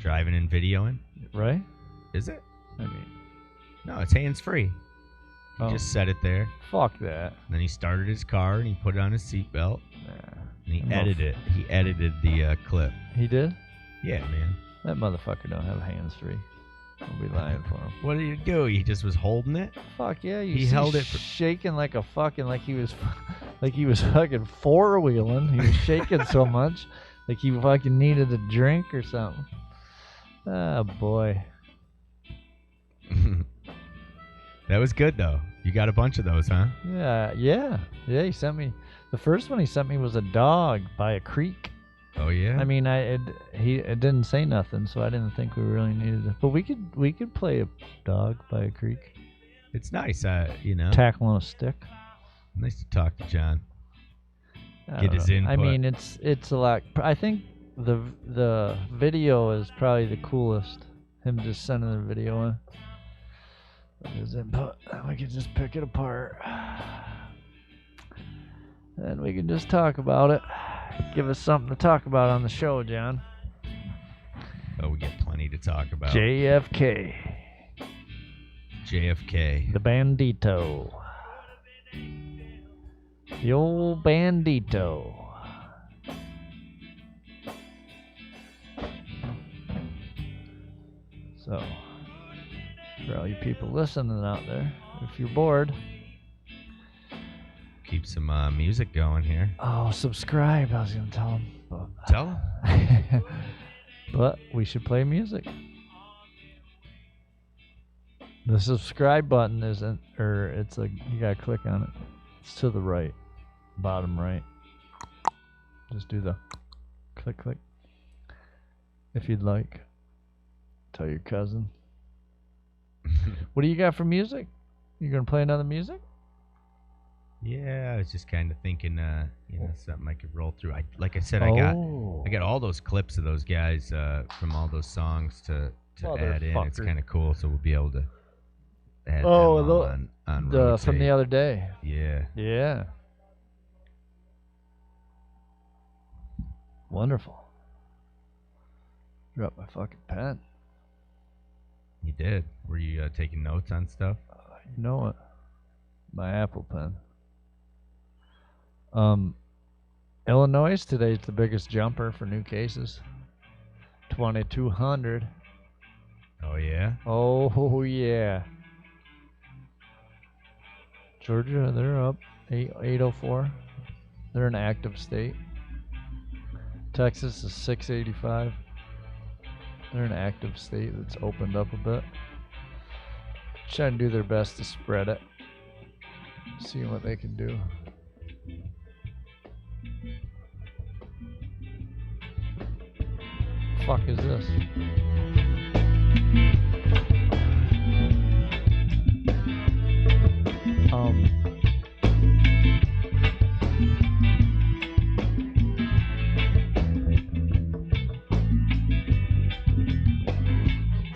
Driving and videoing? Right? Is it? I mean, No, it's hands-free. He Oh. just set it there. fuck that. And then he started his car and he put it on his seatbelt. Nah. And he I'm edited it. He edited the clip. He did? Yeah, man. That motherfucker don't have hands free. I'll be lying for him. What did he do? He just was holding it? Fuck yeah, you He see held it for- shaking like a fucking like he was fucking four wheeling. He was shaking so much like he fucking needed a drink or something. Oh boy. That was good, though. You got a bunch of those, huh? Yeah. He sent me the first one he sent me was a dog by a creek. Oh, yeah? I mean, it didn't say nothing, so I didn't think we really needed it. But we could play a dog by a creek, It's nice, you know. tackling a stick. Nice to talk to John. I Get don't his know. input. I mean, it's a lot. I think the video is probably the coolest. Him just sending the video in. With his input, we can just pick it apart, and we can just talk about it. Give us something to talk about on the show, John. Oh, we get plenty to talk about. JFK, JFK. the Bandito, the old Bandito. So, for all you people listening out there, if you're bored, Keep some music going here. oh, subscribe. I was gonna tell them, Tell him. but we should play music. The subscribe button isn't, or it's a you gotta click on it. It's to the right, bottom right. Just do the click. If you'd like, tell your cousin. What do you got for music? You gonna play another music? Yeah, I was just kind of thinking, something I could roll through. Like I said, I got all those clips of those guys from all those songs to add in. It's Motherfucker. kind of cool, so we'll be able to add Oh, them all on rotate. from the other day. Yeah. Yeah. Wonderful. Dropped my fucking pen. You did. Were you taking notes on stuff? You know it. My Apple pen. Illinois today's the biggest jumper for new cases. 2,200. Oh, yeah? Oh yeah. Georgia, they're up 804. They're an active state. Texas is 685. They're an active state that's opened up a bit. Trying to do their best to spread it. See what they can do. Fuck is this?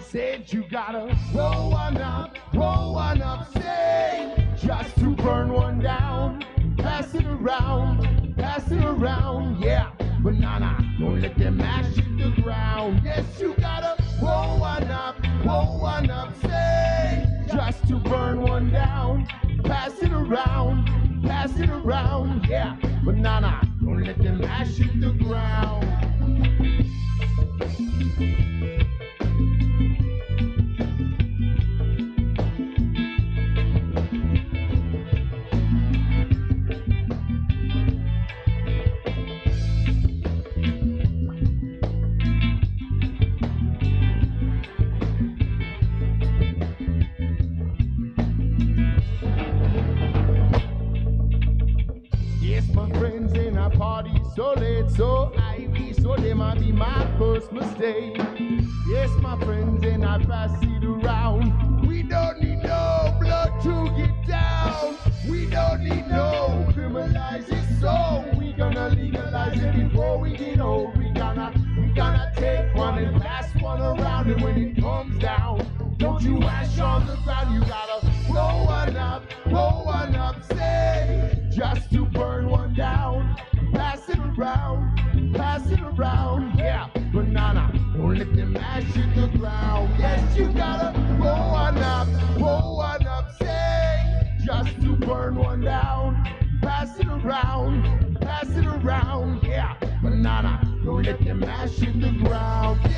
Said you gotta roll one up, say, just to burn one down, pass it around, yeah. Banana, don't let them mash hit the ground. Yes, you gotta roll one up, say, just to burn one down, pass it around, yeah. Banana, don't let them mash hit the ground. So late, so ivy, so they might be my first mistake. Yes, my friends, and I pass it around. We don't need no blood to get down. We don't need no criminalize it, so we gonna legalize it before we get old. We gonna take one and pass one around, and when it comes down, don't you ash on the ground. You gotta roll one up, say, just to burn one down. Pass it around, yeah. Banana, don't let them mash hit the ground. Yes, you gotta roll one up, say, just to burn one down. Pass it around, yeah. Banana, don't let them mash hit the ground, yeah.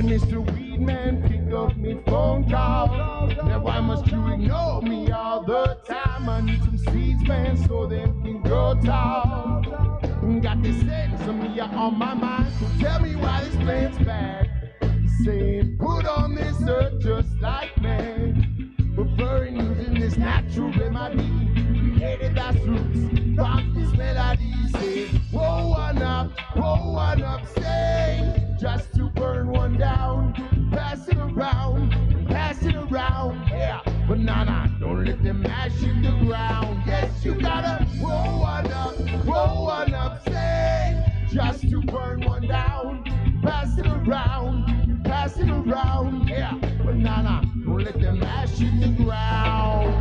Mr. Weedman, pick up me phone call. Now why must you ignore me all the time? I need some seeds, man, so them can grow tall. Got this sense of me on my mind, so tell me why this plant's bad. Saying put on this earth just like man, preferring using this natural remedy. Created that's roots from this melody. Say roll one up, say, just to burn one down, pass it around, yeah. Banana, don't let them mash hit the ground. Yes, you gotta roll one up, say, just to burn one down, pass it around, yeah. Banana, don't let them mash hit the ground.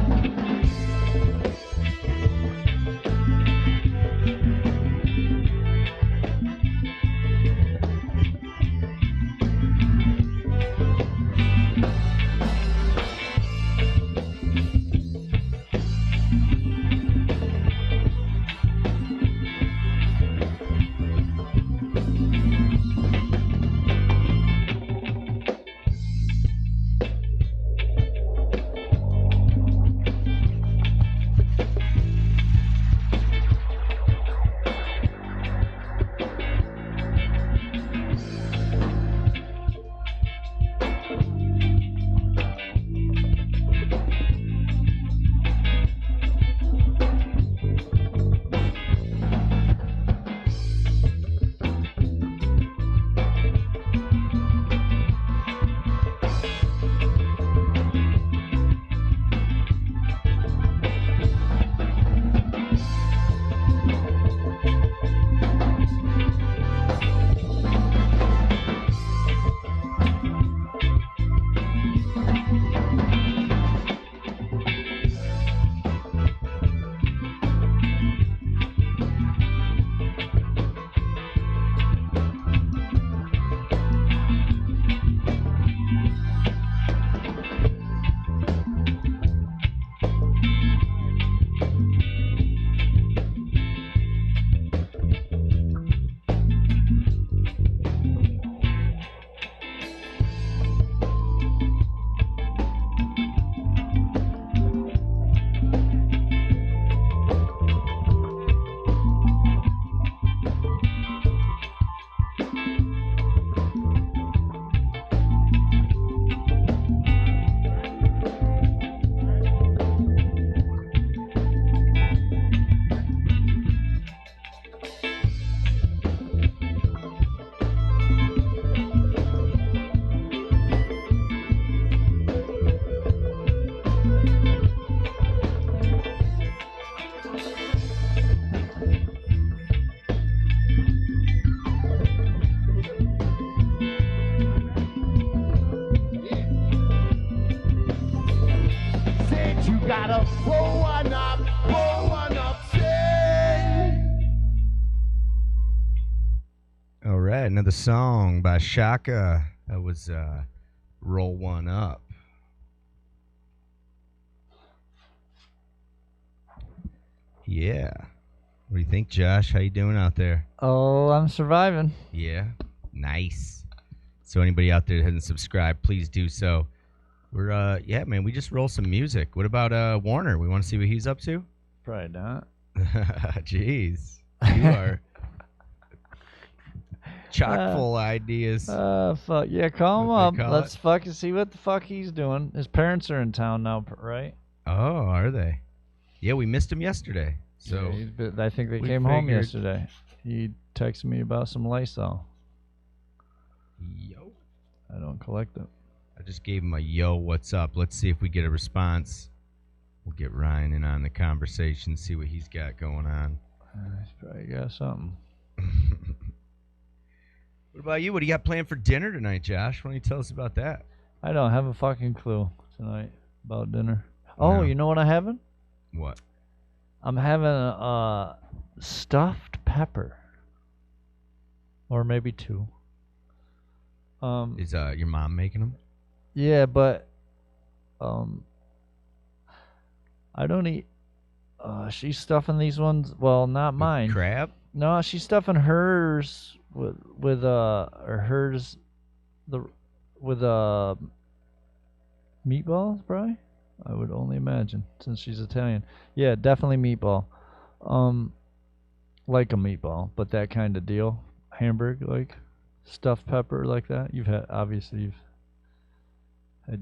right, another song by Shaka. That was Roll One Up. Yeah. What do you think, Josh? How you doing out there? Oh, I'm surviving. Yeah. Nice. So anybody out there that hasn't subscribed, please do so. We're yeah, man, we just roll some music. What about Warner? We want to see what he's up to? Probably not. Jeez. You are chock full ideas. Fuck yeah, call him What up. they call Let's it? fucking see what the fuck he's doing. His parents are in town now, right? Oh, are they? Yeah, we missed him yesterday. So Yeah, I think they we came home figured- yesterday. He texted me about some Lysol. yo. I don't collect them. I just gave him a yo, what's up? Let's see if we get a response. We'll get Ryan in on the conversation, see what he's got going on. He's probably got something. What about you? What do you got planned for dinner tonight, Josh? Why don't you tell us about that? I don't have a fucking clue tonight about dinner. Oh, No. you know what I'm having? What? I'm having a stuffed pepper. Or maybe two. Is your mom making them? Yeah, but I don't eat. She's stuffing these ones. Well, not mine. Crab? No, she's stuffing hers with hers with meatballs, probably. I would only imagine since she's Italian. Yeah, definitely meatball. Like a meatball, but that kind of deal. Hamburger, like stuffed pepper, like that. You've had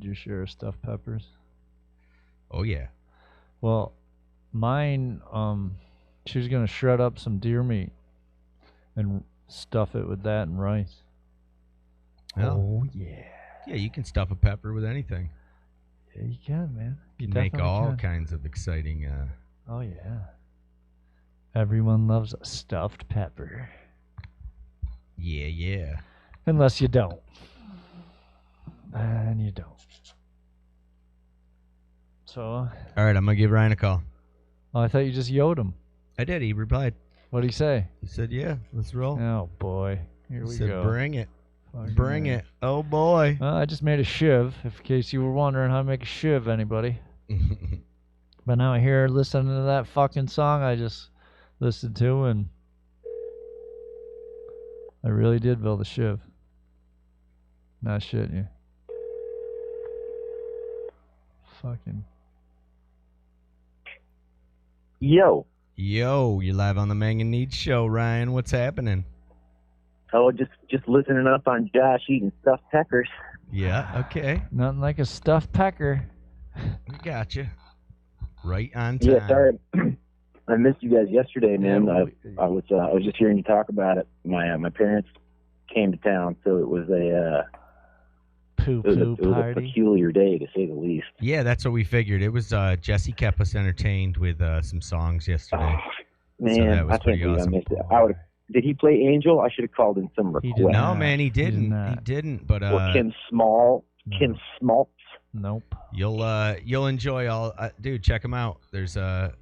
your share of stuffed peppers. Oh, yeah. Well, mine, she was gonna shred up some deer meat and stuff it with that and rice. Oh, yeah. Yeah, you can stuff a pepper with anything. Yeah, you can, man. You You make definitely all can. kinds of exciting. Oh yeah. Everyone loves a stuffed pepper, Yeah. unless you don't. And you don't. So, All right, I'm gonna give Ryan a call. oh, I thought you just yo'd him. I did. He replied. What'd he say? He said, "Yeah, let's roll." Oh boy, here He we said, go. "Bring it, Fucking bring A. it." Oh boy. Well, I just made a shiv, in case you were wondering how to make a shiv, anybody. But now here, listening to that fucking song I just listened to, and I really did build a shiv. Not shitting you. Fucking. Yo. Yo, you're live on the Mang and Need show, Ryan. What's happening? Oh, just listening up on Josh eating stuffed peppers. Yeah, okay. Nothing like a stuffed pecker. We got you. Right on time. Yeah, sorry, I missed you guys yesterday, man. Yeah, I was just hearing you talk about it. My parents came to town, so it was a Poo-poo a party. peculiar day to say the least. Yeah, that's what we figured. It was Jesse kept us entertained with some songs yesterday. Oh, man, So that was I can't pretty believe awesome. I missed it. Did he play Angel? I should have called in some He requests. did No, not. man, he didn't. not. He didn't. But Or Kim Small, No. Kim Smaltz. Nope. you'll enjoy all. Dude, check them out. There's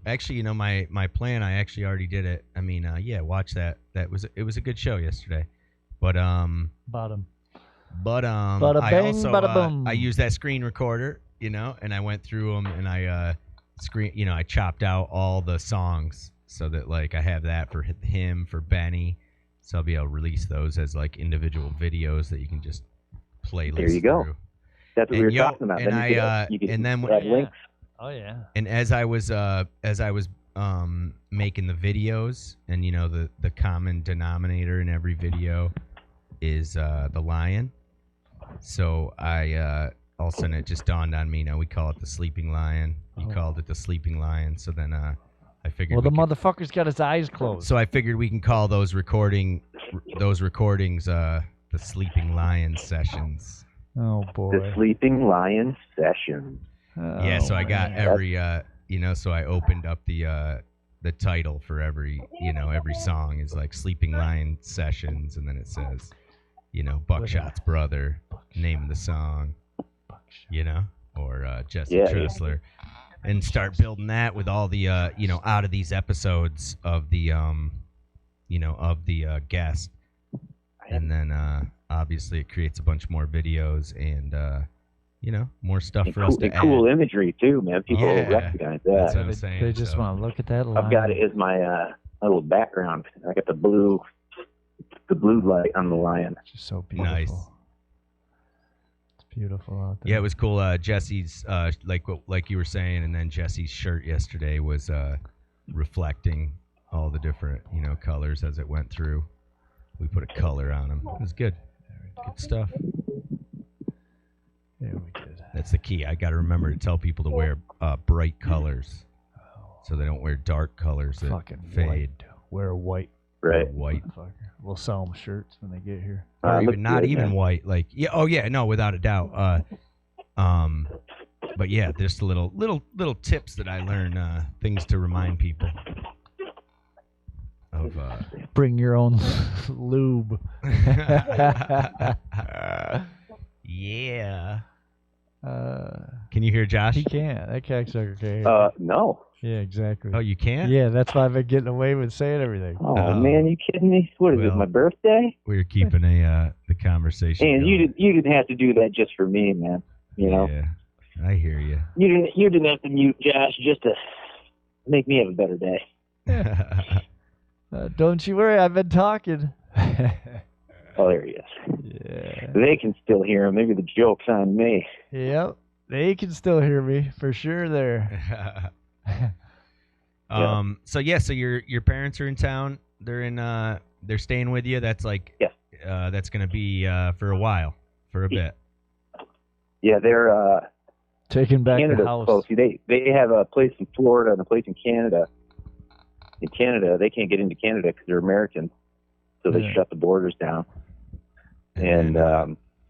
actually, you know, my plan. I actually already did it. I mean, yeah, watch that. It was a good show yesterday. But Bottom. I bang, also bada boom. I used that screen recorder, you know, and I went through them and I I chopped out all the songs so that like I have that for him, for Benny, so I'll be able to release those as like individual videos that you can just play. There you go. Through. That's what And we were yo, talking about. and Then you could and then when- add Yeah. links. Oh yeah. And as I was making the videos, and you know the common denominator in every video is the lion. So I all of a sudden it just dawned on me. You know, we call it the sleeping lion. You Oh. called it the sleeping lion. So then I figured. Well, the we could- motherfucker's got his eyes closed. So I figured we can call those recordings the sleeping lion sessions. Oh boy. The Sleeping Lion Session. Yeah. So I got man. every so I opened up the title for every song is like Sleeping Lion Sessions, and then it says, Buckshot's brother, name of the song, or Jesse Yeah. Tressler, and start building that with all the out of these episodes of the guest. And then obviously it creates a bunch more videos and more stuff for us to add. Cool imagery too, man. People will recognize that. That's what I'm saying. They just want to look at that line. I've got it as my little background. I got the blue light on the lion. It's just so beautiful. Nice. It's beautiful out there. Yeah, it was cool. Jesse's like you were saying, and then Jesse's shirt yesterday was reflecting all the different colors as it went through. We put a color on them. It was good. Good stuff. Yeah, we did. That's the key. I got to remember to tell people to wear bright colors, so they don't wear dark colors that Fucking fade. white. Wear white. Right. White. We'll sell them shirts when they get here. Or even not even white. Like no, without a doubt. But yeah, just little tips that I learn, things to remind people of. Bring your own lube. Yeah. Can you hear Josh? He can't. That cocksucker can't hear. No. Yeah, exactly. Oh, you can't? Yeah, that's why I've been getting away with saying everything. Oh, man, you kidding me? What is it, my birthday? We were keeping the conversation And going. you didn't have to do that just for me, man. Yeah, I hear you. You didn't have to mute Josh just to make me have a better day. Don't you worry, I've been talking. Oh, there he is. Yeah. They can still hear him. Maybe the joke's on me. Yep. They can still hear me for sure there. So your parents are in town. They're staying with you. That's that's gonna be for a while, for a bit. Yeah, they're taking back Canada's the house. Close. They have a place in Florida and a place in Canada. In Canada, they can't get into Canada because they're Americans, so they shut the borders down. And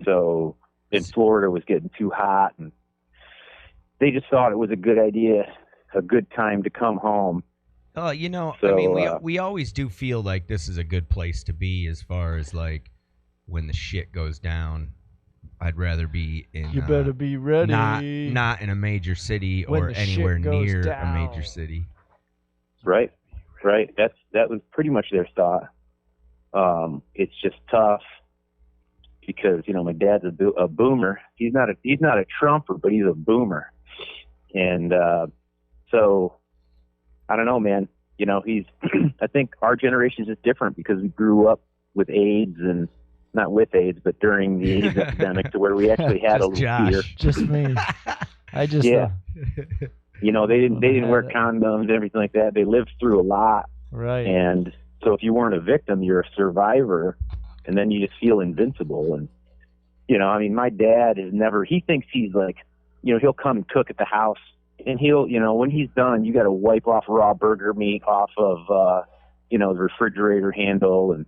so in Florida it was getting too hot, and they just thought it was a good idea, a good time to come home. Oh, I mean, we always do feel like this is a good place to be as far as like when the shit goes down. I'd rather be in. You better be ready. Not in a major city when or the anywhere shit goes near down. a major city. Right. That was pretty much their thought. It's just tough because my dad's a boomer. He's not a Trumper, but he's a boomer, and so I don't know, man. He's. I think our generation is just different because we grew up with AIDS and not with AIDS, but during the AIDS epidemic, to where we actually had a little fear. Just me. I just they didn't wear condoms and everything like that. They lived through a lot. Right. And so if you weren't a victim, you're a survivor, and then you just feel invincible. And I mean, my dad is never. He thinks he's like, he'll come and cook at the house, and he'll, when he's done, you got to wipe off raw burger meat off of, the refrigerator handle and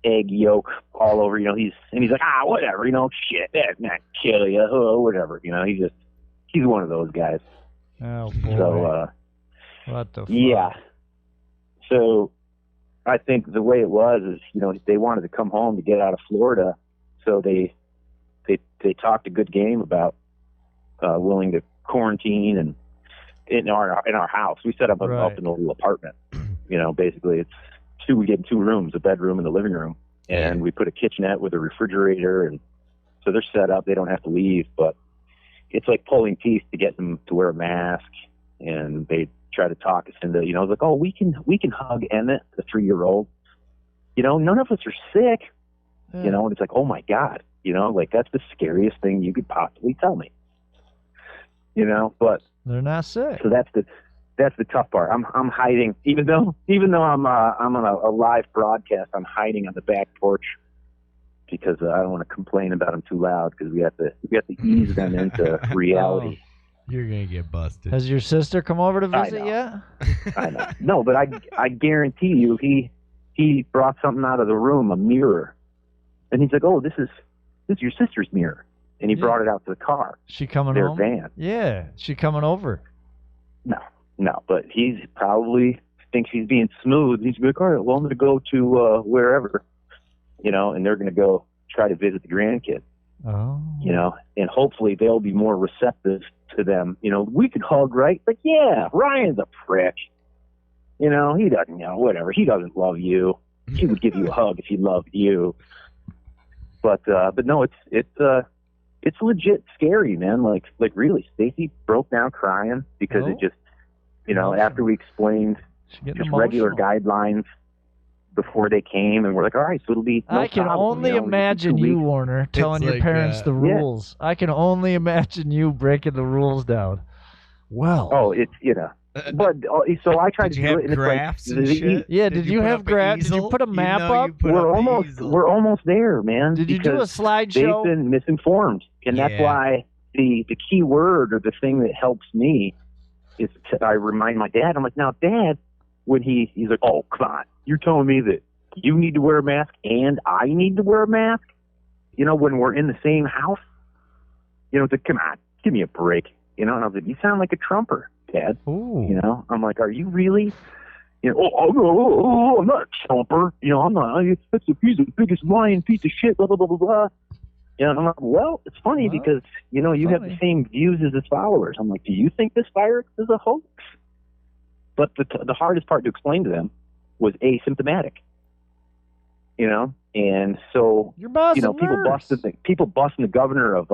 egg yolk all over. He's like, whatever, shit, that's not kill you, whatever. He's one of those guys. Oh boy. So, what the fuck? Yeah. So I think the way it was is, they wanted to come home to get out of Florida, so they talked a good game about willing to quarantine and in our house. We set up up in a little apartment. Basically we get 2 rooms, a bedroom and the living room, and we put a kitchenette with a refrigerator, and so they're set up. They don't have to leave, but it's like pulling teeth to get them to wear a mask, and they try to talk us into, like, oh, we can hug Emmett, the 3-year-old. None of us are sick. Yeah. And it's like, oh my God, like that's the scariest thing you could possibly tell me. But they're not sick. So that's the tough part. I'm hiding, even though I'm on a live broadcast. I'm hiding on the back porch because I don't want to complain about them too loud, because we have to ease them into reality. You're gonna get busted. Has your sister come over to visit yet? I know. No, but I guarantee you, he brought something out of the room, a mirror, and he's like, "Oh, this is your sister's mirror," and he brought it out to the car. She coming their home? van. Yeah, she coming over. No, but he's probably thinks he's being smooth. He's like, all right, well, I'm going to go to wherever, and they're going to go try to visit the grandkids. Oh. And hopefully they'll be more receptive to them. We could hug, right? Like, yeah, Ryan's a prick. He doesn't, whatever. He doesn't love you. He would give you a hug if he loved you. But no, it's legit scary, man. Like really, Stacy broke down crying because it just, after we explained just regular guidelines before they came, and we're like, all right, so it'll be no I can problem, only imagine you, Warner, telling your parents the rules. I can only imagine you breaking the rules down. Well. Oh, it's, but so I tried to do it. Did you have graphs and shit? Yeah, did you have graphs? Did you put a map up? We're almost there, man. Did you do a slideshow? They've been misinformed, and that's why the key word or the thing that helps me is I remind my dad. I'm like, now, Dad, when he's like, oh, come on, you're telling me that you need to wear a mask and I need to wear a mask? When we're in the same house? It's like, come on, give me a break. And I was like, you sound like a Trumper, Dad. Ooh. I'm like, are you really? I'm not a Trumper. I'm not. He's the biggest lying piece of shit. Blah blah blah blah blah. And I'm like, well, it's funny because you have the same views as his followers. I'm like, do you think this virus is a hoax? But the hardest part to explain to them was asymptomatic. And so people busting the governor of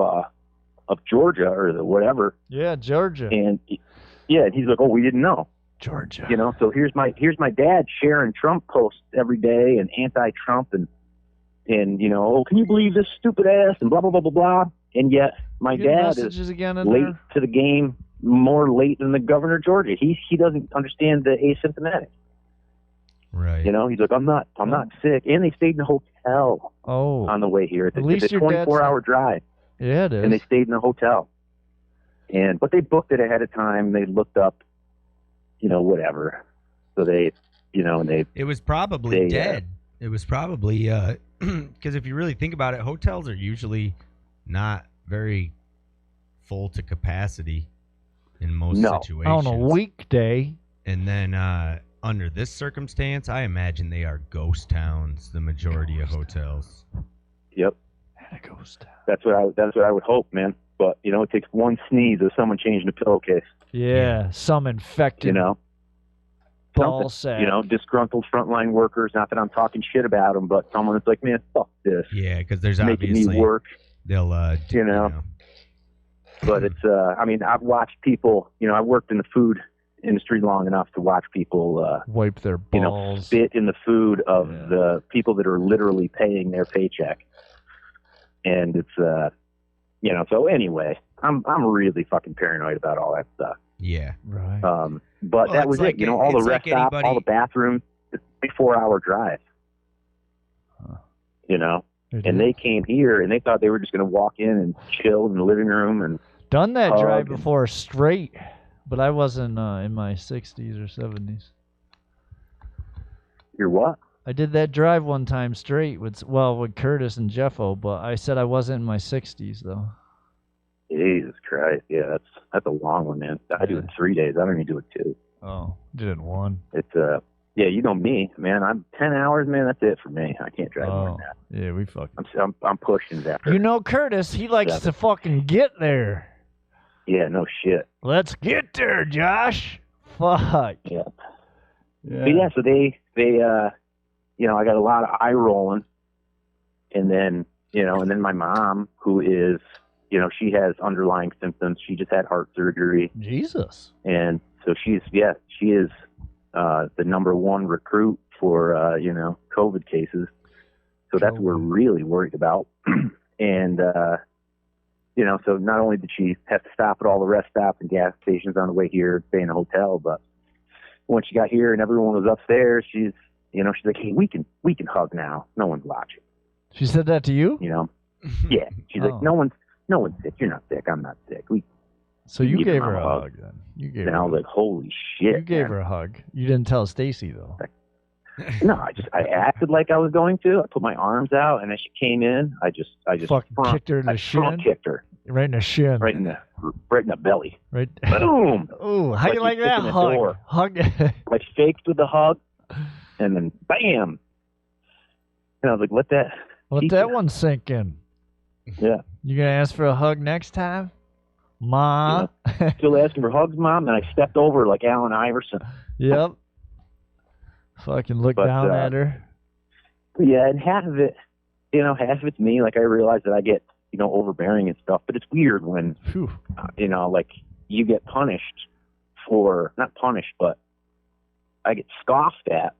Georgia or whatever. Yeah, Georgia. And he's like, oh, we didn't know. Georgia. So here's my dad sharing Trump posts every day and anti-Trump and oh, can you believe this stupid ass and blah blah blah blah blah. And yet my dad is late to the game, more late than the governor of Georgia. He doesn't understand the asymptomatic. Right. He's like, I'm not sick. And they stayed in a hotel on the way here. It's a 24-hour drive. Yeah, it is. And they stayed in a hotel. But they booked it ahead of time. They looked up, whatever. So they, and they. It was probably dead. It was probably, because if you really think about it, hotels are usually not very full to capacity in most situations. On a weekday. And then under this circumstance, I imagine they are ghost towns, the majority of hotels. Yep. And a ghost town. That's what I would hope, man. But it takes one sneeze of someone changing a pillowcase. Yeah, some infected. Ball sack. Disgruntled frontline workers. Not that I'm talking shit about them, but someone that's like, man, fuck this. Yeah, because there's making obviously me work. They'll, But it's, I've watched people. I worked in the food industry long enough to watch people wipe their balls, spit in the food of the people that are literally paying their paycheck. And it's, so anyway, I'm really fucking paranoid about all that stuff. Yeah. Right. But that was it. All the rest stops, all the bathrooms, it's a 3-4-hour drive. And they came here and they thought they were just going to walk in and chill in the living room and done that drive before straight, but I wasn't in my 60s or 70s. You're what? I did that drive one time straight with Curtis and Jeffo, but I said I wasn't in my 60s though. Jesus Christ, yeah, that's a long one, man. I do it in 3 days. I don't even do it 2. Oh, did it in 1. It's you know me, man. I'm 10 hours, man. That's it for me. I can't drive more than that. Yeah, we fucking. I'm pushing after. Curtis, he likes to fucking get there. Yeah, no shit. Let's get there, Josh. Fuck. Yeah. But yeah, so they I got a lot of eye rolling, and then my mom, who is, she has underlying symptoms. She just had heart surgery. Jesus. And so she is the number 1 recruit for COVID cases. So that's what we're really worried about. And so not only did she have to stop at all the rest stops and gas stations on the way here, stay in a hotel, but when she got here and everyone was upstairs, she's like, hey, we can hug now. No one's watching. She said that to you? Yeah. She's like, no one's sick. You're not sick. I'm not sick. So you gave her a hug then. You gave and her I was like, holy shit. You gave her a hug. You didn't tell Stacy though. No, I acted like I was going to. I put my arms out, and as she came in, I just fucking kicked her in the shin. Kicked her right in the shin. Right in the belly. Right. Boom. Ooh, how you like that hug? Hug. I faked with the hug, and then bam. And I was like, let that one sink in. Yeah. You gonna ask for a hug next time, Ma? Still asking for hugs, Mom? And I stepped over like Allen Iverson. Yep. Fucking look down at her. Yeah, and half of it, you know, half of it's me. Like, I realize that I get, you know, overbearing and stuff, but it's weird when, you know, like, you get punished for, not punished, but I get scoffed at,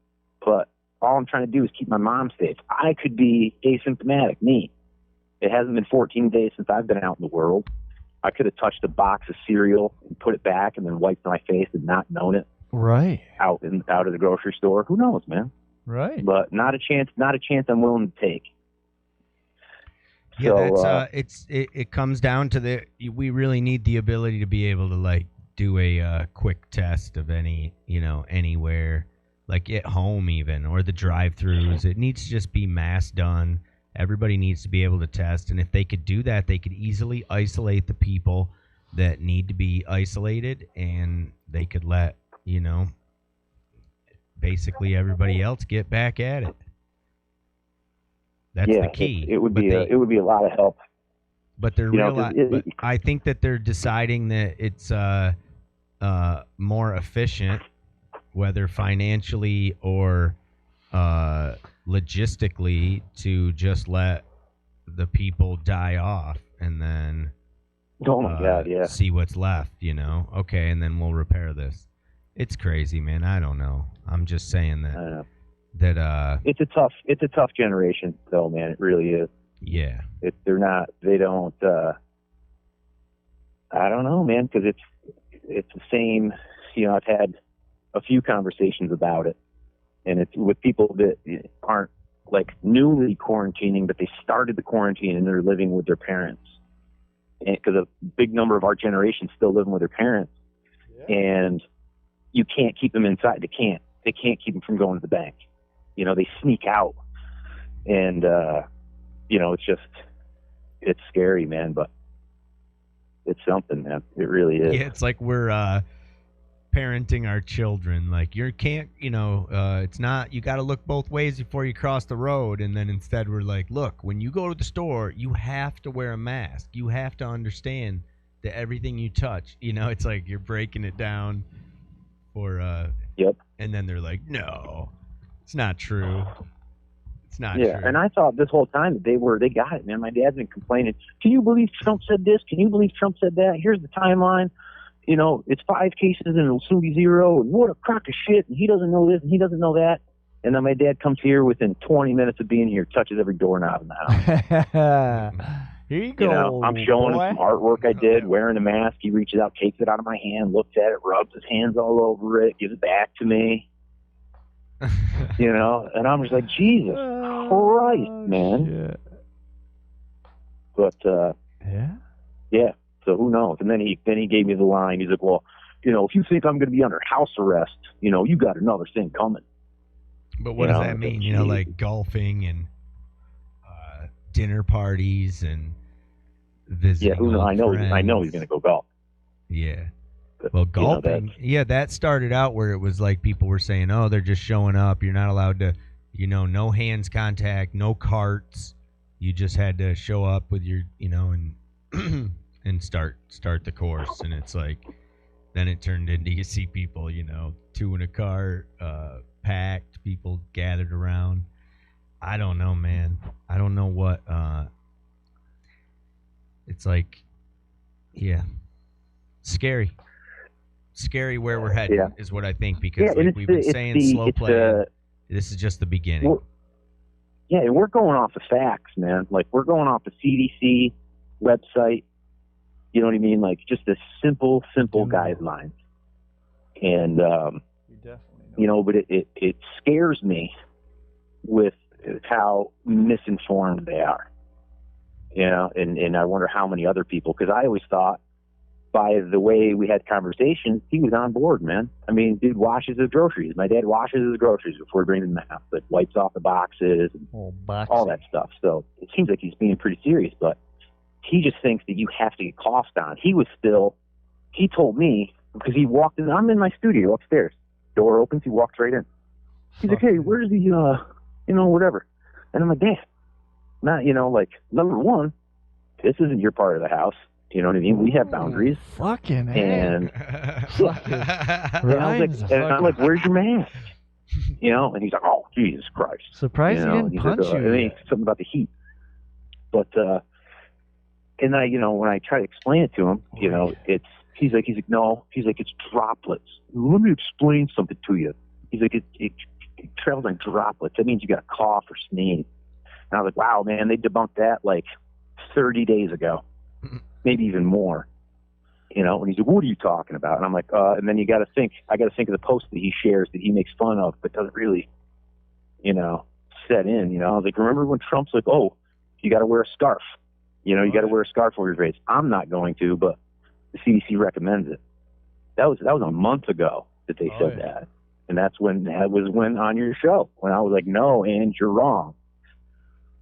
but all I'm trying to do is keep my mom safe. I could be asymptomatic, me. It hasn't been 14 days since I've been out in the world. I could have touched a box of cereal and put it back and then wiped my face and not known it. Right. Out of the grocery store. Who knows, man? Right. But not a chance I'm willing to take. Yeah, so, it comes down to we really need the ability to be able to like do a quick test of any, you know, anywhere, like at home even, or the drive-throughs. It needs to just be mass done. Everybody needs to be able to test, and if they could do that, they could easily isolate the people that need to be isolated, and they could let, you know, basically everybody else get back at it. That's the key. It would be a lot of help. But they're but I think that they're deciding that it's more efficient, whether financially or logistically, to just let the people die off and then see what's left, you know. Okay, and then we'll repair this. It's crazy, man. I don't know. I'm just saying that it's a tough generation though, man. It really is. Yeah. They don't I don't know, man, because it's the same, you know. I've had a few conversations about it, and it's with people that aren't like newly quarantining, but they started the quarantine and they're living with their parents, and because a big number of our generation still living with their parents, and you can't keep them inside. They can't keep them from going to the bank. You know, they sneak out, and you know, it's scary, man, but it's something, man. It really is. Yeah, it's like we're parenting our children. Like, you can't, you know, it's not, you got to look both ways before you cross the road. And then instead we're like, look, when you go to the store, you have to wear a mask. You have to understand that everything you touch, you know, it's like you're breaking it down for, Yep. And then they're like, no, it's not true. It's not true. Yeah, and I thought this whole time that they got it, man. My dad's been complaining. Can you believe Trump said this? Can you believe Trump said that? Here's the timeline. You know, it's 5 cases and it'll soon be 0. And what a crock of shit. And he doesn't know this and he doesn't know that. And then my dad comes here within 20 minutes of being here, touches every doorknob in the house. Here you go. You know, I'm showing him some artwork I did, wearing a mask. He reaches out, takes it out of my hand, looks at it, rubs his hands all over it, gives it back to me. You know, and I'm just like, Jesus Christ, man. Shit. But yeah. So who knows? And then he gave me the line. He's like, well, you know, if you think I'm going to be under house arrest, you know, you got another thing coming. But what does that mean? You know, like golfing and dinner parties and visiting. Yeah, who knows? I know he's going to go golf. Yeah. Well, golfing, that started out where it was like people were saying, oh, they're just showing up. You're not allowed to, you know, no hands contact, no carts. You just had to show up with your, you know, and and start the course. And it's like, then it turned into, you see people, you know, 2 in a car, packed, people gathered around. I don't know, man. I don't know what, it's like, yeah, scary where we're headed is what I think, because like we've been saying, slow play. This is just the beginning. And we're going off the facts, man. Like, we're going off the CDC website. You know what I mean? Like, just a simple guidelines. And, you know, but it scares me with how misinformed they are. You know, and I wonder how many other people, because I always thought, by the way we had conversations, he was on board, man. I mean, dude washes his groceries. My dad washes his groceries before he brings them in the house, like wipes off the boxes and all that stuff. So it seems like he's being pretty serious, but he just thinks that you have to get coughed on. He told me, because he walked in, I'm in my studio upstairs. Door opens, he walks right in. He's like, hey, where's the, you know, whatever. And I'm like, Dad, not, you know, like, number one, this isn't your part of the house. You know what I mean? We have boundaries. Fucking and I'm like, where's your mask? You know, and he's like, oh, Jesus Christ. Surprised he didn't punch you. And then something about the heat. But and I, when I try to explain it to him, he's like, no, he's like, it's droplets. Let me explain something to you. He's like, it travels on droplets. That means you got a cough or sneeze. And I was like, wow, man, they debunked that like 30 days ago, maybe even more. And he's like, what are you talking about? And I'm like, and then I got to think of the post that he shares that he makes fun of, but doesn't really, set in. I was like, remember when Trump's like, oh, you got to wear a scarf. You got to wear a scarf over your face. I'm not going to, but the CDC recommends it. That was a month ago that they said that. And that was when on your show, when I was like, no, and you're wrong.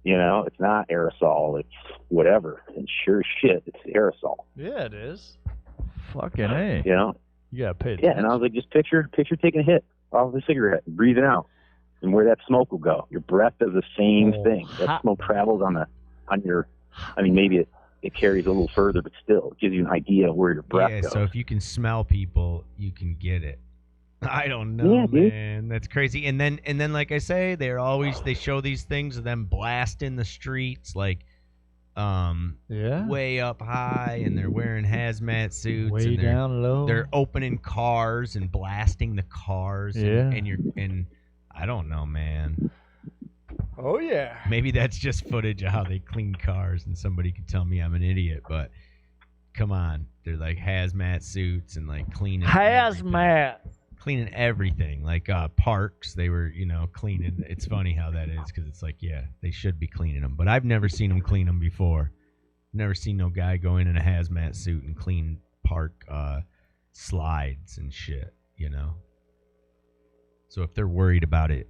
It's not aerosol. It's whatever. And sure as shit, it's aerosol. Yeah, it is. Fucking A. You gotta pay attention. Yeah, and I was like, just picture taking a hit off the cigarette and breathing out, and where that smoke will go. Your breath does the same thing. That smoke travels on your. I mean, maybe it carries a little further, but still, it gives you an idea of where your breath goes. So if you can smell people, you can get it. I don't know, man. That's crazy. And then, like I say, they show these things of them blasting the streets, like, way up high, and they're wearing hazmat suits, way and down low. They're opening cars and blasting the cars, and I don't know, man. Oh yeah. Maybe that's just footage of how they clean cars, and somebody could tell me I'm an idiot, but come on, they're like hazmat suits and like cleaning. Cleaning everything, like parks. They were, cleaning. It's funny how that is, because it's like, yeah, they should be cleaning them, but I've never seen them clean them before. Never seen no guy go in a hazmat suit and clean park slides and shit. So if they're worried about it,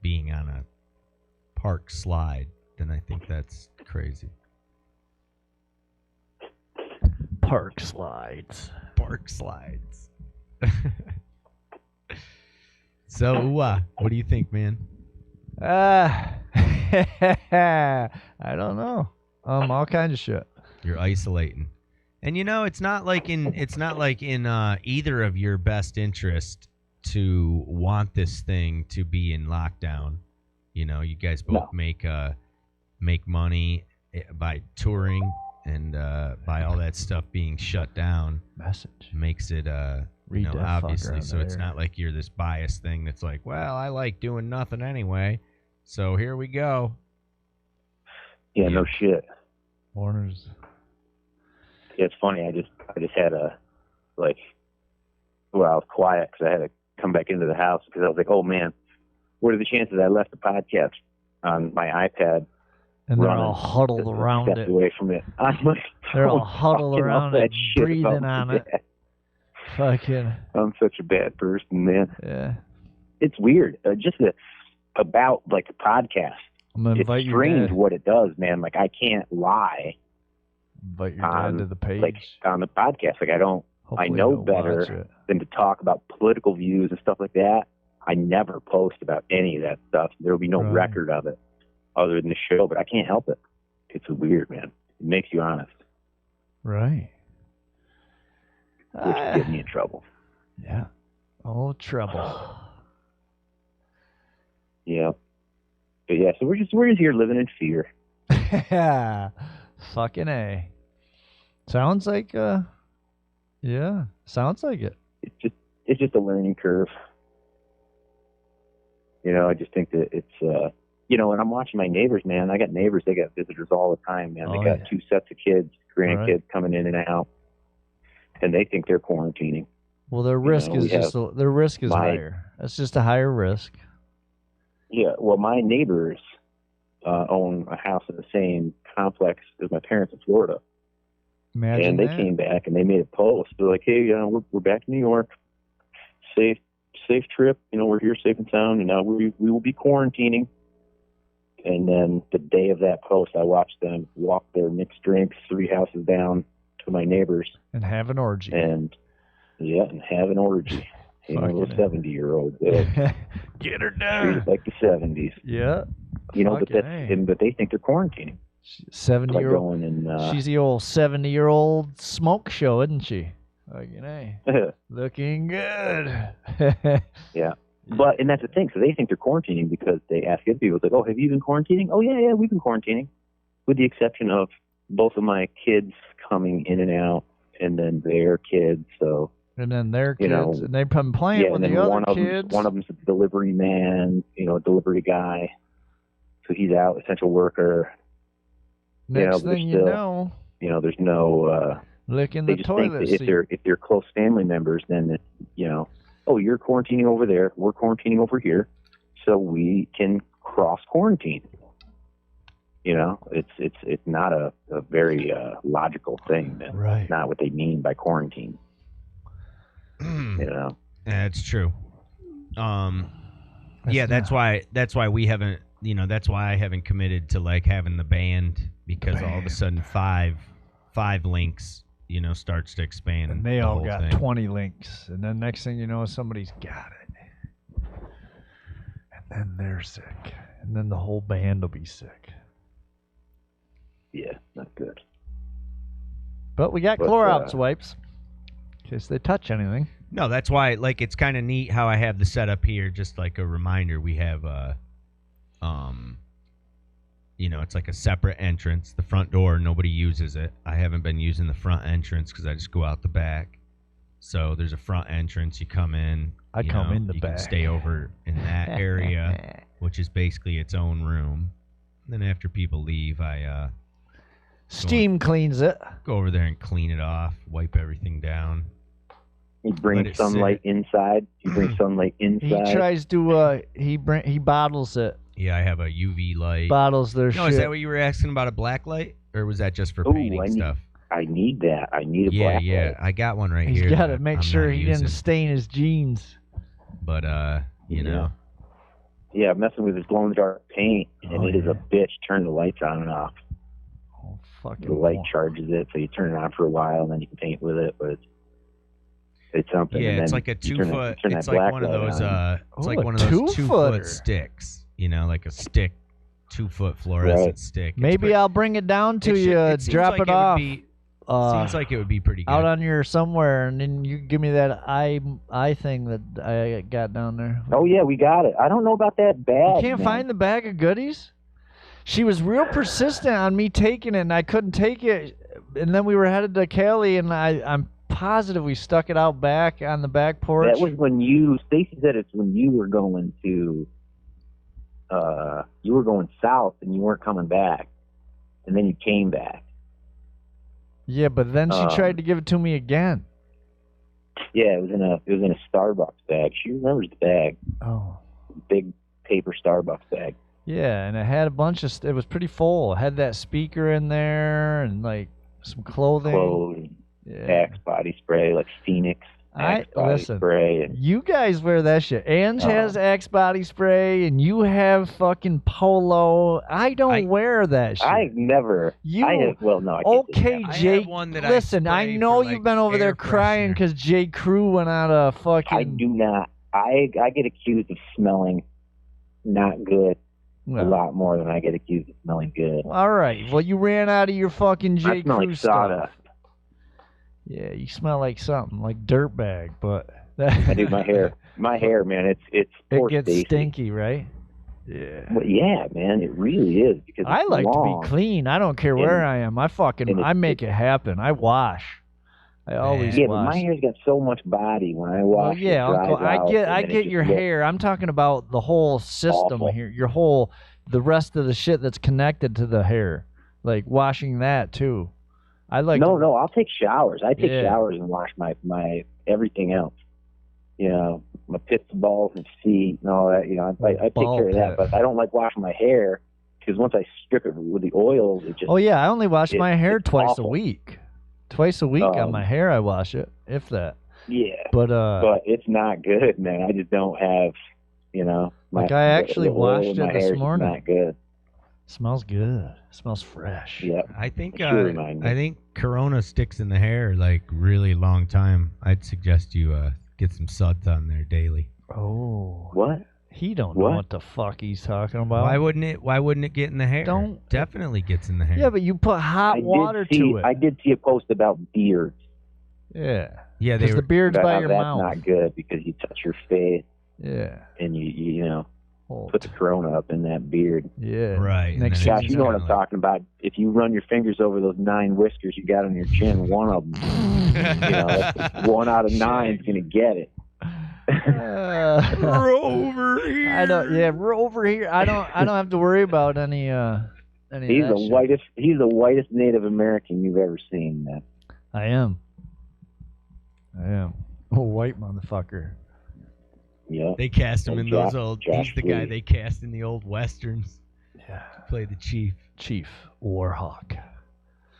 being on a park slide, then I think that's crazy. Park slides. So, what do you think, man? I don't know. All kinds of shit. You're isolating, and it's not like in either of your best interest to want this thing to be in lockdown. You guys both make money by touring. And by all that stuff being shut down, makes it, obviously. So it's not like you're this biased thing that's like, well, I like doing nothing anyway, so here we go. Yeah, no shit. Warner's. Yeah, it's funny. I just had I was quiet because I had to come back into the house because I was like, oh man, what are the chances I left the podcast on my iPad? And they're all huddled around it. Away from it. They're all huddled around it, breathing on it. Fucking. I'm such a bad person, man. Yeah. It's weird. About like a podcast. I'm gonna invite it's strange what it does, man. Like I can't lie. Invite your dad to the page. Like on the podcast, like I know better than to talk about political views and stuff like that. I never post about any of that stuff. There will be no record of it. Other than the show, but I can't help it. It's weird, man. It makes you honest. Right. Which gets me in trouble. Yeah. Oh, trouble. Yeah. But yeah, so we're just here living in fear. Yeah. Fucking A. Sounds like sounds like it. It's just a learning curve. I just think that it's and I'm watching my neighbors, man. I got neighbors, they got visitors all the time, man. They got 2 sets of kids, grandkids coming in and out, and they think they're quarantining. Well, their risk is higher. That's just a higher risk. Yeah, well, my neighbors own a house in the same complex as my parents in Florida. Imagine and they that. came back and they made a post. They're like, hey, we're back in New York. Safe trip. We're here safe and sound, and now we will be quarantining. And then the day of that post, I watched them walk their mixed drinks 3 houses down to my neighbors. And have an orgy. And have an orgy. The 70-year-old. Get her done. Like the 70s. Yeah. But they think they're quarantining. 70-year-old. Like she's the old 70-year-old smoke show, isn't she? Fucking A. Looking good. Yeah. But, and that's the thing. So they think they're quarantining because they ask other people, like, oh, have you been quarantining? Oh, yeah, we've been quarantining. With the exception of both of my kids coming in and out, and then their kids. So, and then their kids, and they've been playing with the other kids. One of them's a delivery man, a delivery guy. So he's out, essential worker. Next thing you know, there's no licking the toilet seat. If they're close family members, then oh, you're quarantining over there, we're quarantining over here, so we can cross quarantine. It's not a very logical thing. Right. It's not what they mean by quarantine. Yeah, it's true. That's why we haven't. That's why I haven't committed to like having the band, because all of a sudden five links, starts to expand. And they all got thing. 20 links, and then next thing you know, somebody's got it, and then they're sick, and then the whole band will be sick. Yeah, not good. But we got Clorox wipes in case they touch anything. No, that's why. Like, it's kind of neat how I have the setup here. Just like a reminder, we have it's like a separate entrance. The front door, nobody uses it. I haven't been using the front entrance because I just go out the back. So there's a front entrance. You come in. I come in the back. You can stay over in that area, which is basically its own room. And then after people leave, I steam cleans it. Go over there and clean it off. Wipe everything down. You bring sunlight inside. You bring sunlight inside. He tries to. He bottles it. Yeah, I have a UV light. Bottles their shit. Is that what you were asking about, a black light? Or was that just for painting stuff? I need that. I need a black light. Yeah, I got one right here. He's got to make sure he didn't stain his jeans. But, Yeah, I'm messing with his glow-in-the-dark paint, and it is a bitch. Turn the lights on and off. Oh, fucking. The light charges it, so you turn it on for a while, and then you can paint with it, but it's something. Yeah, it's like a 2-foot. It's like one of those. It's like one of those 2-foot sticks. Like a stick, 2-foot fluorescent stick. Maybe I'll bring it down to you. Drop it off. Seems like it would be pretty good. Out on your somewhere, and then you give me that eye thing that I got down there. Oh yeah, we got it. I don't know about that bag. You can't find the bag of goodies? She was real persistent on me taking it, and I couldn't take it. And then we were headed to Cali, and I'm positive we stuck it out back on the back porch. That was when Stacy said it's when you were going to, you were going south and you weren't coming back, and then you came back. Yeah, but then she tried to give it to me again. Yeah, it was in a Starbucks bag. She remembers the bag. Oh. Big paper Starbucks bag. Yeah, and it had a bunch of. It was pretty full. It had that speaker in there and like some clothing. Clothes. Yeah. Axe body spray, like Phoenix. Listen, spray. You guys wear that shit. Ange has Axe body spray, and you have fucking Polo. I don't wear that shit. I've never. Okay, Jake. Listen, I know you've been over there crying because J. Crew went out of fucking. I do not. I get accused of smelling not good a lot more than I get accused of smelling good. All right. Well, you ran out of your fucking J. Crew like stuff. Yeah, you smell like something, like dirtbag, but I do my hair, man. It gets stinky, right? Yeah. Well, yeah, man, it really is because I like to be clean. I don't care where I am. I make it happen. I wash. I always wash. Yeah, but my hair's got so much body when I wash. Well, yeah, I get your hair. I'm talking about the whole system here. The rest of the shit that's connected to the hair, like washing that too. No, I'll take showers. I take showers and wash my everything else. My pits, balls, and feet and all that. I take care of that, but I don't like washing my hair because once I strip it with the oils, it just. Oh yeah, I only wash my hair twice a week. Twice a week on my hair, I wash it, if that. Yeah. But it's not good, man. I just don't have, I actually washed it this morning. Not good. Smells good. Smells fresh. Yeah. I think Corona sticks in the hair like really long time. I'd suggest you get some suds on there daily. Oh. What? He don't know what the fuck he's talking about. Why wouldn't it get in the hair? Definitely gets in the hair. Yeah, but you put hot water to it. I did see a post about beards. Yeah. Yeah, because the beard's by your mouth. That's not good because you touch your face. Yeah. And you know, put the Corona up in that beard. Yeah. Right. Gosh, you know what I'm talking about. If you run your fingers over those 9 whiskers you got on your chin, one of them, you know, 1 out of 9 is going to get it. Rover here. I don't. Yeah, Rover here. I don't have to worry about any. He's the whitest. He's the whitest Native American you've ever seen, man. I am. A white motherfucker. Yeah. They cast him in those old. He's the guy they cast in the old westerns. Yeah. Play the chief. Chief Warhawk.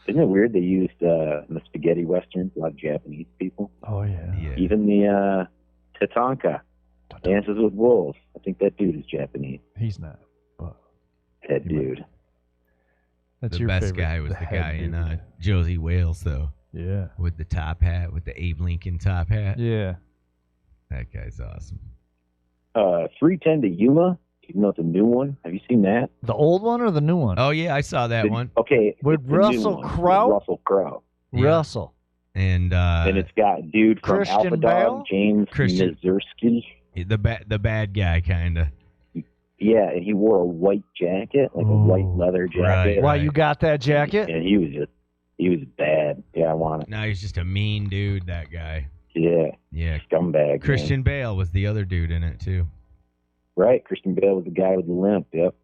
Isn't it weird they used in the spaghetti westerns a lot of Japanese people? Oh yeah. Even the Tatanka, Dances with Wolves. I think that dude is Japanese. He's not. But that dude. That's the your best favorite, guy was the guy dude. in Josie Wales, though. Yeah. With the top hat, with the Abe Lincoln top hat. Yeah. That guy's awesome. 310 to Yuma. You know, it's a new one. Have you seen that? The old one or the new one? Oh yeah, I saw that one. Okay. With Russell Crowe. Russell Crowe. Yeah. Russell. And it's got a dude from Christian Alpha Bale? Dog, James Mazursky. The bad guy, kind of. Yeah, and he wore a white jacket, like a white leather jacket. Why you got that jacket? And he was bad. Yeah, I want it. No, he's just a mean dude, that guy. Yeah. Yeah. Scumbag. Christian Bale was the other dude in it, too. Right, Christian Bale was the guy with the limp, yep.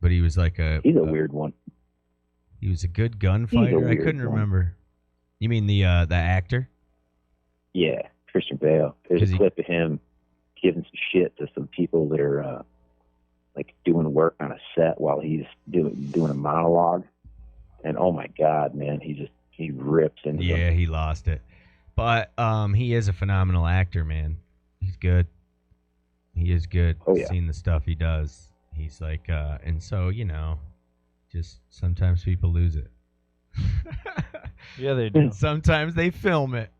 But he was like He's a weird one. He was a good gunfighter. I couldn't remember. You mean the actor? Yeah, Christian Bale. There's a clip of him giving some shit to some people that are like doing work on a set while he's doing a monologue. And oh my God, man, he rips into them. Yeah, he lost it. But he is a phenomenal actor, man. He's good. He is good. Oh, yeah. Seeing the stuff he does. He's like, and so, you know, just sometimes people lose it. Yeah, they do. Sometimes they film it.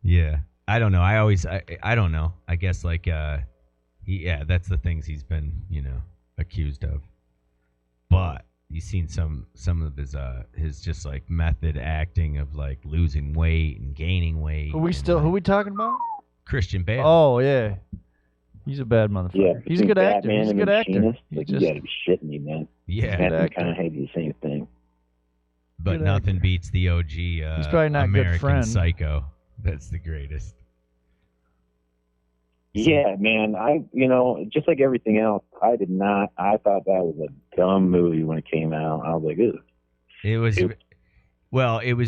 Yeah. I don't know. I don't know. I guess like, that's the things he's been, you know, accused of. But you've seen some of his just like method acting of like losing weight and gaining weight. Who we talking about? Christian Bale. Oh yeah, he's a bad motherfucker. Yeah, he's a good actor. Batman He's a and good actor. Machinist, like, you gotta be shitting me, man. Yeah, Matthew McConaughey did the same thing. But Good nothing actor. beats the OG He's probably not a American good friend. Psycho. That's the greatest. Yeah, man. Just like everything else, I thought that was a dumb movie when it came out. I was like, ugh. It was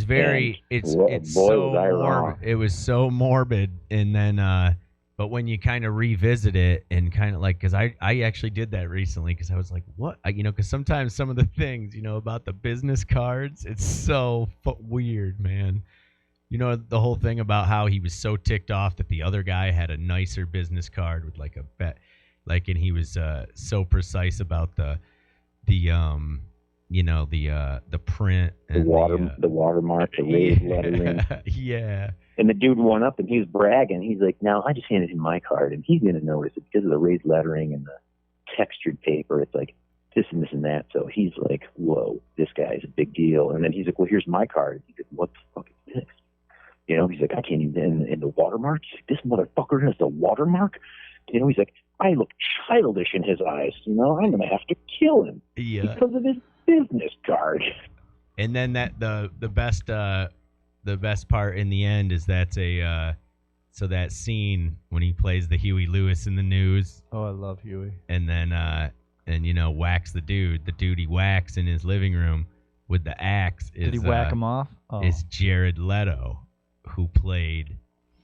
very. It's boy, so was I wrong. morbid. It was so morbid, and then but when you kind of revisit it and kind of like, because I actually did that recently because I was like, what, because sometimes some of the things about the business cards, it's so weird, man. The whole thing about how he was so ticked off that the other guy had a nicer business card with like a bet, like, and he was so precise about the print and the watermark, the raised lettering. Yeah. And the dude went up and he was bragging. He's like, "Now I just handed him my card, and he's gonna notice it because of the raised lettering and the textured paper. It's like this and this and that." So he's like, "Whoa, this guy's a big deal." And then he's like, "Well, here's my card." He's like, "What the fuck is this?" He's like, "I can't even." And the watermark. He's like, "This motherfucker has a watermark." He's like, "I look childish in his eyes. I'm gonna have to kill him because of his business card." And then the best part in the end is that's so that scene when he plays the Huey Lewis in the news. Oh, I love Huey. And then whacks the dude he whacks in his living room with the axe. Did he whack him off? Oh. Is Jared Leto, who played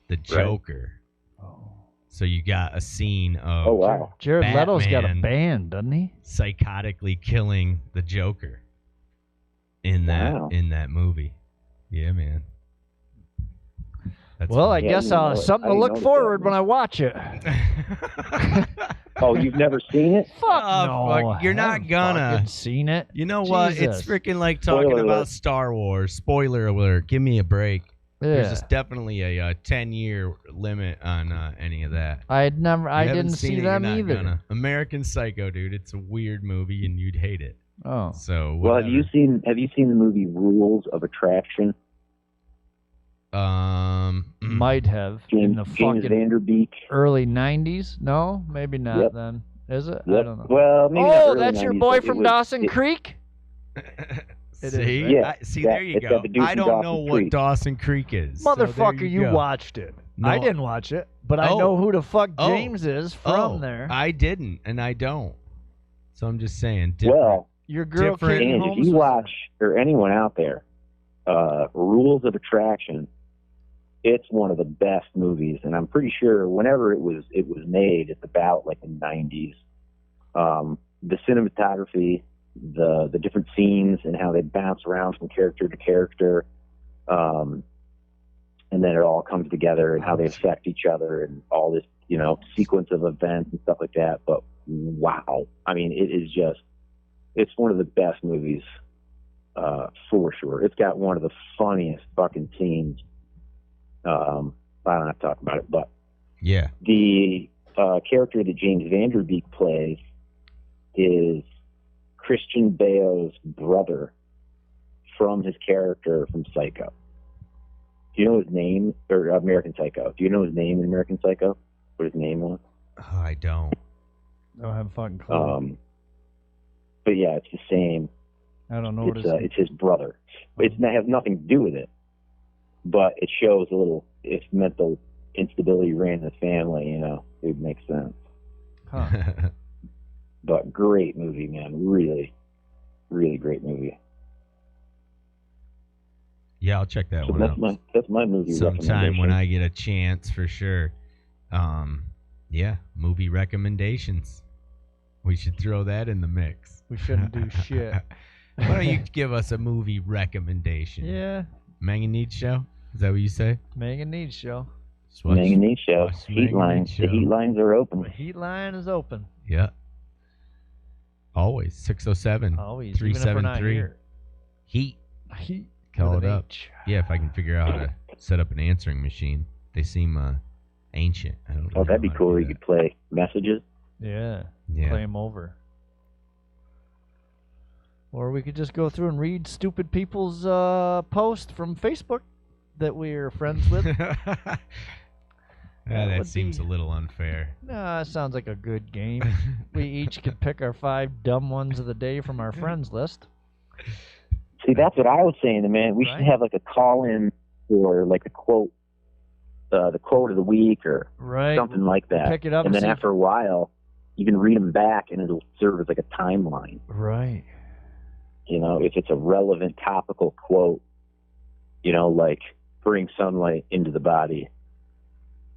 the Joker. Right. Oh. So you got a scene of wow. Jared Batman Leto's got a band, doesn't he? Psychotically killing the Joker in that movie. Yeah, man. I guess something to look forward when I watch it. Oh, you've never seen it? Fuck no. Fuck, you're not gonna. Seen it? You know what? Jesus. It's freaking like talking Spoiler about alert. Star Wars. Spoiler alert. Give me a break. Yeah. There's just definitely a 10-year limit on any of that. I You didn't haven't see seen it, them you're not either. gonna. American Psycho, dude. It's a weird movie, and you'd hate it. Oh. So Well, whatever. have you seen the movie Rules of Attraction? Might have in the James fucking Van Der Beek. early 90s. No, maybe not then. Is it? Yep. I don't know. Well, maybe not early that's your 90s, boy but from Dawson Creek? See, Yeah, see, yeah, there you it's go. got the dude I from don't know Dawson's what Creek. Dawson Creek is. so there Motherfucker, you go. watched it. No. I didn't watch it, but I Oh. know who the fuck Oh. James is from there. I didn't, and I don't. So I'm just saying. Different. Well, Your girl different- Katie and if Holmes you was watch, or anyone out there, Rules of Attraction, it's one of the best movies, and I'm pretty sure whenever it was made, it's about like the 90s. The cinematography, the different scenes, and how they bounce around from character to character, and then it all comes together, and how they affect each other, and all this, sequence of events and stuff like that. But wow, I mean, it is just, it's one of the best movies, for sure. It's got one of the funniest fucking scenes. I don't have to talk about it, but Yeah. the character that James Van Der Beek plays is Christian Bale's brother from his character from Psycho. Do you know his name, or American Psycho? Do you know his name in American Psycho? What his name was? Oh, I don't. I don't have a fucking clue. But yeah, it's the same. I don't know what It's his brother. It has nothing to do with it, but it shows a little. If mental instability ran in the family, it would make sense. Huh. But great movie, man. Really, really great movie. Yeah, I'll check that So one out. that's my movie Sometime when recommendation. I get a chance, for sure. Yeah, movie recommendations. We should throw that in the mix. We shouldn't do shit. Why don't you give us a movie recommendation? Yeah, Mang and Need Show? Is that what you say? Megan Needs show. Just watch- Mang and Need Show. watch Heat Mang and lines. Need The Show. heat lines are open. The heat line is open. Yeah. Always 607 Always, even if we're not 373 here. Heat. Heat. Call with it an up. H. Yeah, if I can figure out how to set up an answering machine. They seem ancient. I don't Oh, really that'd be know how to cool. do You that. could play messages. Yeah. Yeah. Play 'em over. Or we could just go through and read stupid people's posts from Facebook that we're friends with. Yeah, that would seems be- a little unfair. Nah, it sounds like a good game. We each could pick our 5 dumb ones of the day from our friends list. See, that's what I was saying, man. We should Right. have like a call-in or like the quote of the week or Right. something like that. Pick it up and and then see- after a while, you can read them back, and it'll serve as like a timeline. Right. If it's a relevant topical quote, like bring sunlight into the body,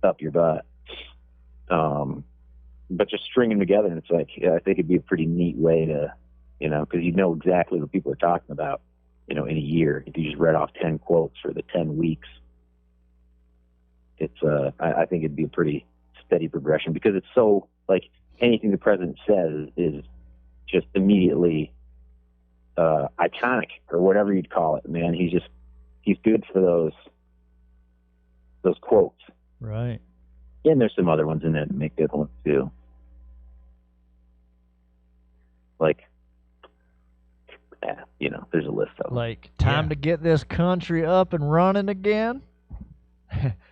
up your butt. But just string them together, and it's like, I think it'd be a pretty neat way to, because you know exactly what people are talking about, in a year. If you just read off 10 quotes for the 10 weeks, it's, I think it'd be a pretty steady progression, because it's so, like, anything the president says is just immediately iconic, or whatever you'd call it, man. He's good for those quotes. Right. And there's some other ones in there that make good ones too. Like, there's a list of them. Like, time to get this country up and running again.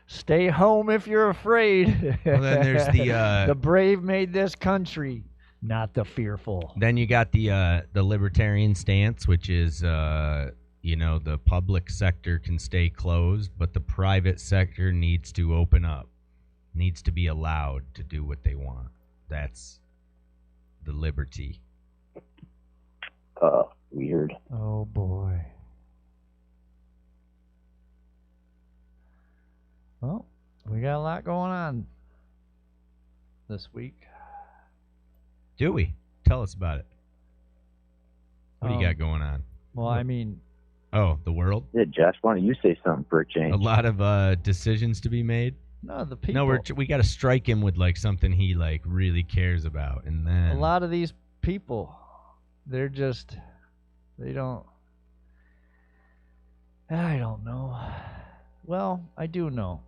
Stay home if you're afraid. Well, then there's the the brave made this country, not the fearful. Then you got the libertarian stance, which is the public sector can stay closed, but the private sector needs to open up, needs to be allowed to do what they want. That's the liberty. Weird. Oh boy. Well, we got a lot going on this week. Do we? Tell us about it. What do you got going on? Well, I mean, Oh, the world? Yeah, Josh, why don't you say something for a change? A lot of decisions to be made? no, the people. No, we got to strike him with like something he like really cares about, and then a lot of these people, they don't. I don't know. Well, I do know.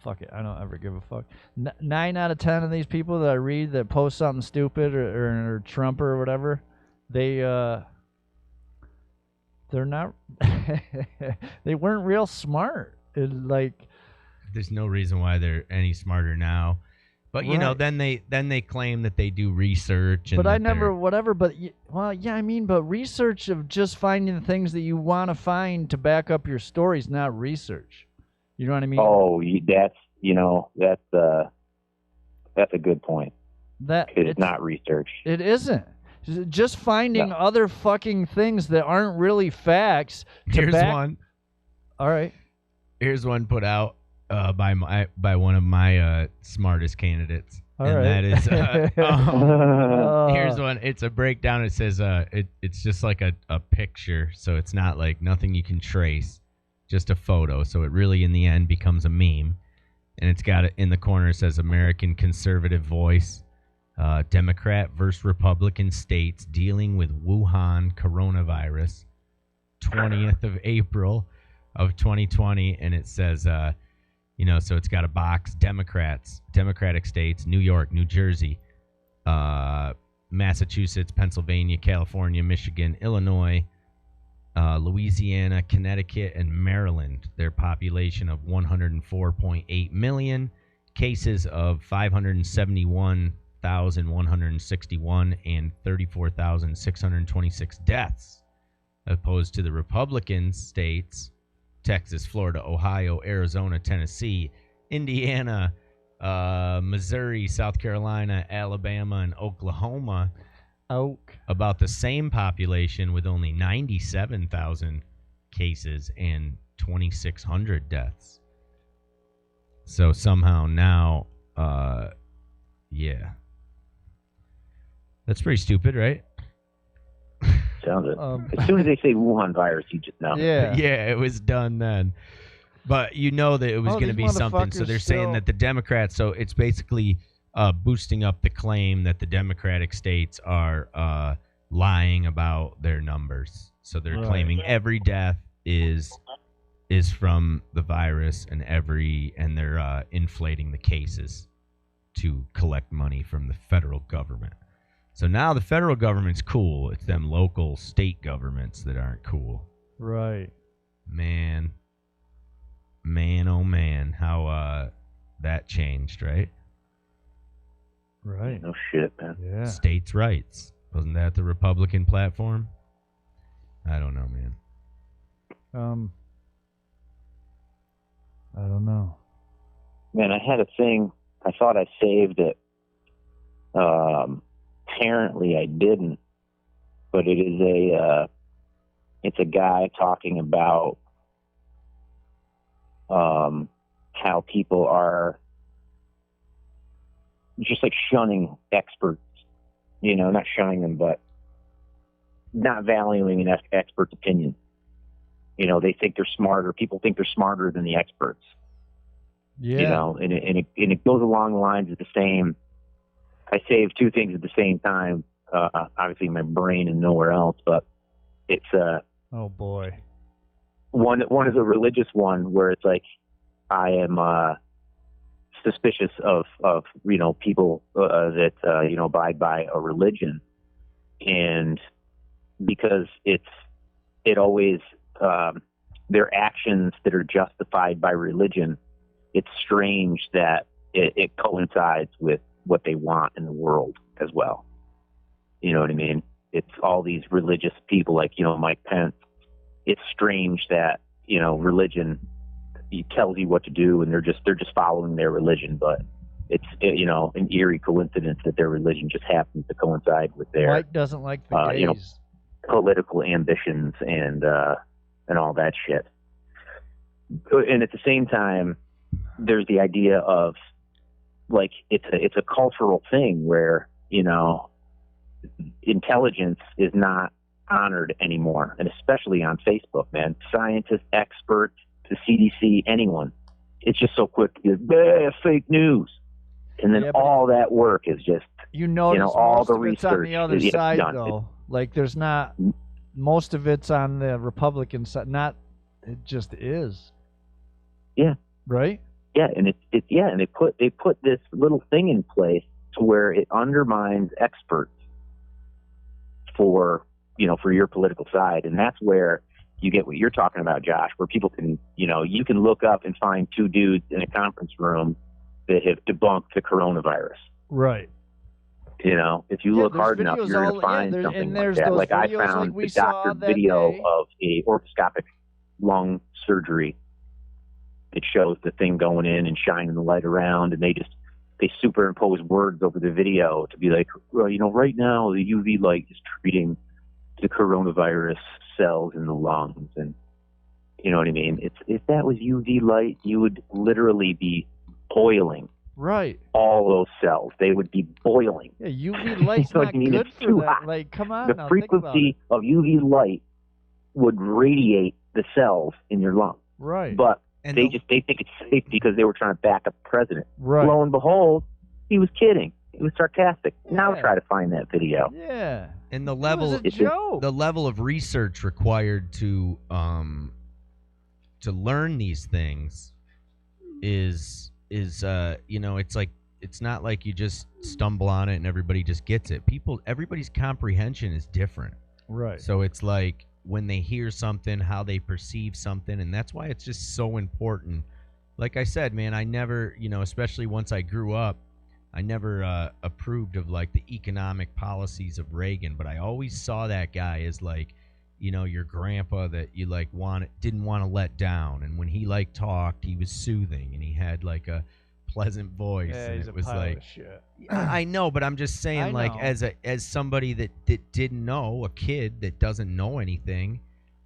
Fuck it. I don't ever give a fuck. 9 out of 10 of these people that I read that post something stupid or Trump or whatever, they They're not. They weren't real smart. There's no reason why they're any smarter now. But you know, then they claim that they do research. And but I never, whatever. But I mean, but research of just finding the things that you want to find to back up your stories, not research. You know what I mean? Oh, that's a good point. It's not research. It isn't. Just finding other fucking things that aren't really facts. Here's one. All right. Here's one put out by one of my smartest candidates. All and right. that is here's one. It's a breakdown. It says it's just like a picture, so it's not like nothing you can trace, just a photo. So it really in the end becomes a meme. And it's got it in the corner. It says American Conservative Voice, Democrat versus Republican states dealing with Wuhan coronavirus, 20th of April of 2020. And it says, so it's got a box, Democratic states, New York, New Jersey, Massachusetts, Pennsylvania, California, Michigan, Illinois, Louisiana, Connecticut, and Maryland. Their population of 104.8 million, cases of 571,161, and 34,626 deaths, opposed to the Republican states, Texas, Florida, Ohio, Arizona, Tennessee, Indiana, Missouri, South Carolina, Alabama, and Oklahoma. About the same population with only 97,000 cases and 2,600 deaths. So somehow now, that's pretty stupid, right? Sounds it. As soon as they say Wuhan virus, you just know. Yeah, it was done then. But you know that it was going to be something. So they're saying that the Democrats. So it's basically boosting up the claim that the Democratic states are lying about their numbers. So they're claiming every death is from the virus, and they're inflating the cases to collect money from the federal government. So now the federal government's cool. It's them local state governments that aren't cool. Right. Man, oh man, how that changed, right? Right. No shit, man. Yeah. States' rights. Wasn't that the Republican platform? I don't know, man. I don't know. Man, I had a thing. I thought I saved it. Apparently I didn't. But it is it's a guy talking about how people are just like shunning experts, not shunning them, but not valuing an expert's opinion. They think they're smarter. People think they're smarter than the experts. Yeah. And it goes along the lines of the same. I saved two things at the same time. Obviously, my brain and nowhere else, but it's oh boy. One is a religious one where it's like I am suspicious of people that abide by a religion, and because it always their actions that are justified by religion, it's strange that it coincides with what they want in the world as well. You know what I mean? It's all these religious people like Mike Pence. It's strange that religion tells you what to do, and they're just following their religion, but it's an eerie coincidence that their religion just happens to coincide with their Mike doesn't like the gays. Political ambitions and all that shit. And at the same time, there's the idea of like it's a cultural thing where intelligence is not honored anymore, and especially on Facebook, man. Scientists, experts, the CDC, anyone. It's just so quick to be fake news, and then all that work is just all the research on the other side done. though. Like there's not most of it's on the Republican side. It just is. Yeah. Right. Yeah, and and they put this little thing in place to where it undermines experts for your political side, and that's where you get what you're talking about, Josh, where people can, you can look up and find two dudes in a conference room that have debunked the coronavirus. Right. If you look hard enough, you're going to find something like that. Like I found the doctored video of a orthoscopic lung surgery. It shows the thing going in and shining the light around, and they superimpose words over the video to be like, well, right now the UV light is treating the coronavirus cells in the lungs, and you know what I mean? If that was UV light, you would literally be boiling. Right. All those cells, they would be boiling. Yeah, UV light's not good it's for too that. hot. Like, come on the now, frequency of UV light would radiate the cells in your lung. Right. But they think it's safe because they were trying to back up the president. Right. Lo and behold, he was kidding. He was sarcastic. Now try to find that video. Yeah. And the level, the level of research required to learn these things is it's like, it's not like you just stumble on it and everybody just gets it. Everybody's comprehension is different. Right. So it's like when they hear something, how they perceive something, and that's why it's just so important. Like I said, man, I never, especially once I grew up, I never approved of like the economic policies of Reagan, but I always saw that guy as like, your grandpa that you like didn't want to let down, and when he like talked, he was soothing and he had like a pleasant voice. Yeah, and he's it was like, shit. I know, but I'm just saying, like as somebody that didn't know, a kid that doesn't know anything,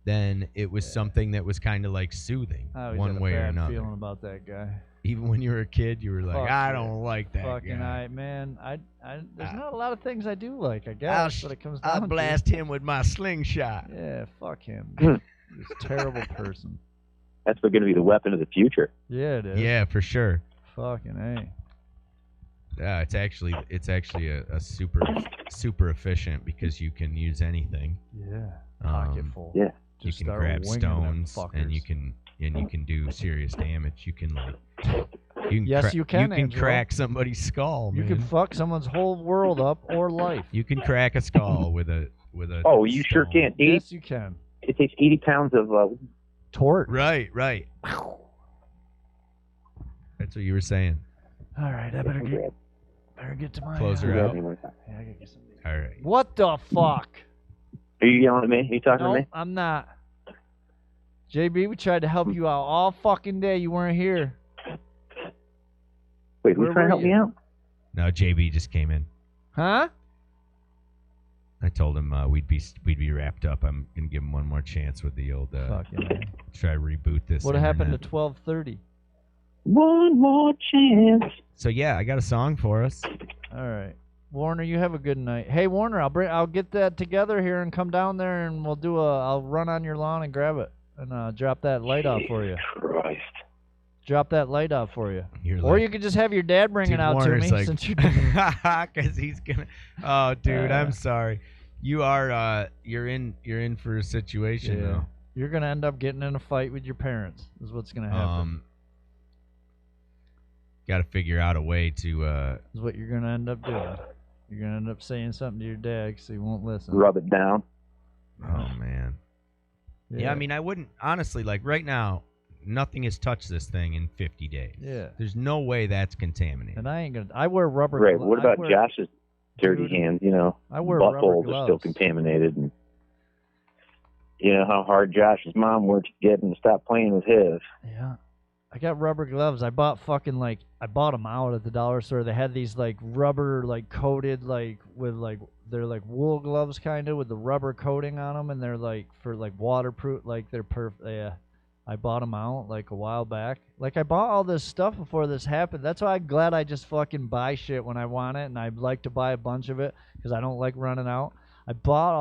then it was something that was kind of like soothing one way or another. Feeling about that guy. Even when you were a kid, you were like, I don't like that fucking guy. There's not a lot of things I do like, I guess, but it comes down I'll blast him with my slingshot. Yeah, fuck him. He's a terrible person. That's going to be the weapon of the future. Yeah, it is. Yeah, for sure. Fucking A. Yeah, it's actually a super efficient because you can use anything. Yeah. Pocket full. Yeah. You can grab stones and you can do serious damage. You can you can crack somebody's skull. You can fuck someone's whole world up or life. You can crack a skull with a Oh, you sure can. Yes, you can. It takes 80 pounds of torque. Right. That's what you were saying. All right, I better get to my close her out. Yeah, I gotta get some. All right. What the fuck? Are you yelling at me? Are you talking to me? I'm not. JB, we tried to help you out all fucking day. You weren't here. Wait, who's trying to help me out? No, JB just came in. Huh? I told him we'd be wrapped up. I'm gonna give him one more chance with the old try to reboot this. What happened to 12:30? One more chance. So yeah, I got a song for us. All right, Warner, you have a good night. Hey Warner, I'll get that together here and come down there and I'll run on your lawn and grab it and drop that light off for you. Christ. Drop that light off for you. Or you could just have your dad bring it out Warner's to me since you because he's gonna. Oh, dude, I'm sorry. You are you're in for a situation though. You're gonna end up getting in a fight with your parents. Is what's gonna happen. Got to figure out a way to. Is what you're gonna end up doing. You're gonna end up saying something to your dad so he won't listen. Rub it down. Oh man. Yeah, I mean, I wouldn't honestly like right now. Nothing has touched this thing in 50 days. Yeah. There's no way that's contaminated. And I ain't gonna. I wear rubber. Right. What about Josh's dirty hands? I wear buttholes rubber are still contaminated, and you know how hard Josh's mom worked to get him to stop playing with his. Yeah. I got rubber gloves. I bought them out at the dollar store. They had these like rubber coated with they're like wool gloves kind of with the rubber coating on them, and they're like for waterproof. They're perfect. Yeah. I bought them out a while back. I bought all this stuff before this happened. That's why I'm glad I just fucking buy shit when I want it, and I like to buy a bunch of it because I don't like running out. I bought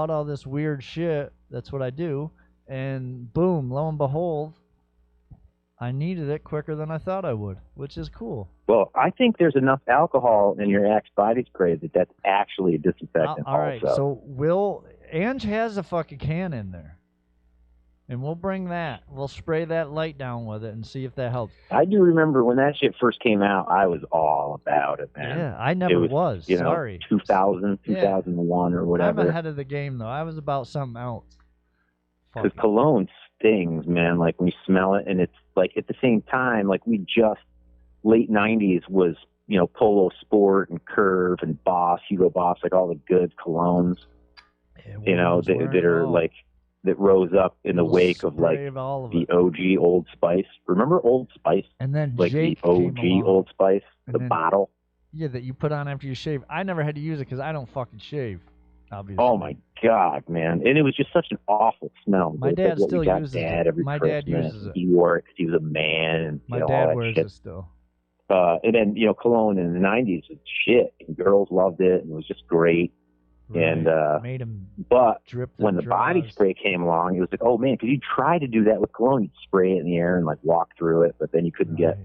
all this weird shit. That's what I do, and boom, lo and behold, I needed it quicker than I thought I would, which is cool. Well, I think there's enough alcohol in your Axe body spray that's actually a disinfectant. All right, so Ange has a fucking can in there. And we'll bring that. We'll spray that light down with it and see if that helps. I do remember when that shit first came out, I was all about it, man. Yeah, I never was. Sorry. 2000, 2001 or whatever. I'm ahead of the game, though. I was about something else. Because cologne stings, man. Like when you smell it, and it's like at the same time, like we just late '90s was, you know, Polo Sport and Curve and Boss, Hugo Boss, like all the good colognes, you know, that are like that rose up in the wake of like the OG Old Spice. Remember Old Spice? And then like Jake the OG Old Spice, the bottle. Yeah, that you put on after you shave. I never had to use it because I don't fucking shave. Obviously. Oh my God, man! And it was just such an awful smell. My dad still uses it. Every my Christmas. Dad uses it. He wore it because he was a man. And, my dad wears it still. And then, you know, cologne in the '90s was shit, and girls loved it, and it was just great. Right. And made him but drip when the body spray came along, it was like, oh man, because you try to do that with cologne, you'd spray it in the air and like walk through it, but then you couldn't get.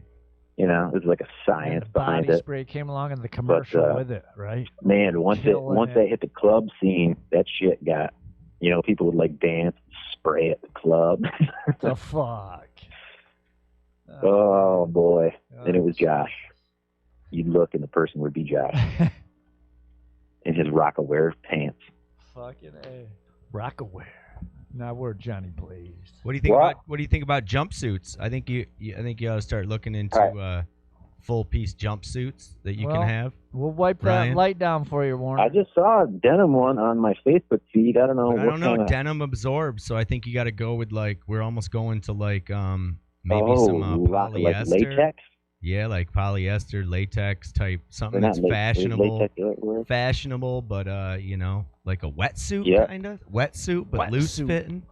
You know, it was like a science behind it. Body spray came along and the commercial with it, right? Man, once they hit the club scene, that shit got, you know, people would like dance, spray at the club. What the fuck? Oh boy. And it was Josh. You'd look and the person would be Josh. In his Rockaware pants. Fucking A. Rockaware. Now we're Johnny Blaze. What do you think about jumpsuits? I think you ought to start looking into full piece jumpsuits that you can have. We'll wipe that light down for you, Warren. I just saw a denim one on my Facebook feed. I don't know. I don't know. Denim absorbs, so I think you got to go with like we're almost going to like maybe some polyester. Like latex. Yeah, like polyester, latex type, something that's fashionable, but you know, like a wetsuit kind of wetsuit, but loose fitting.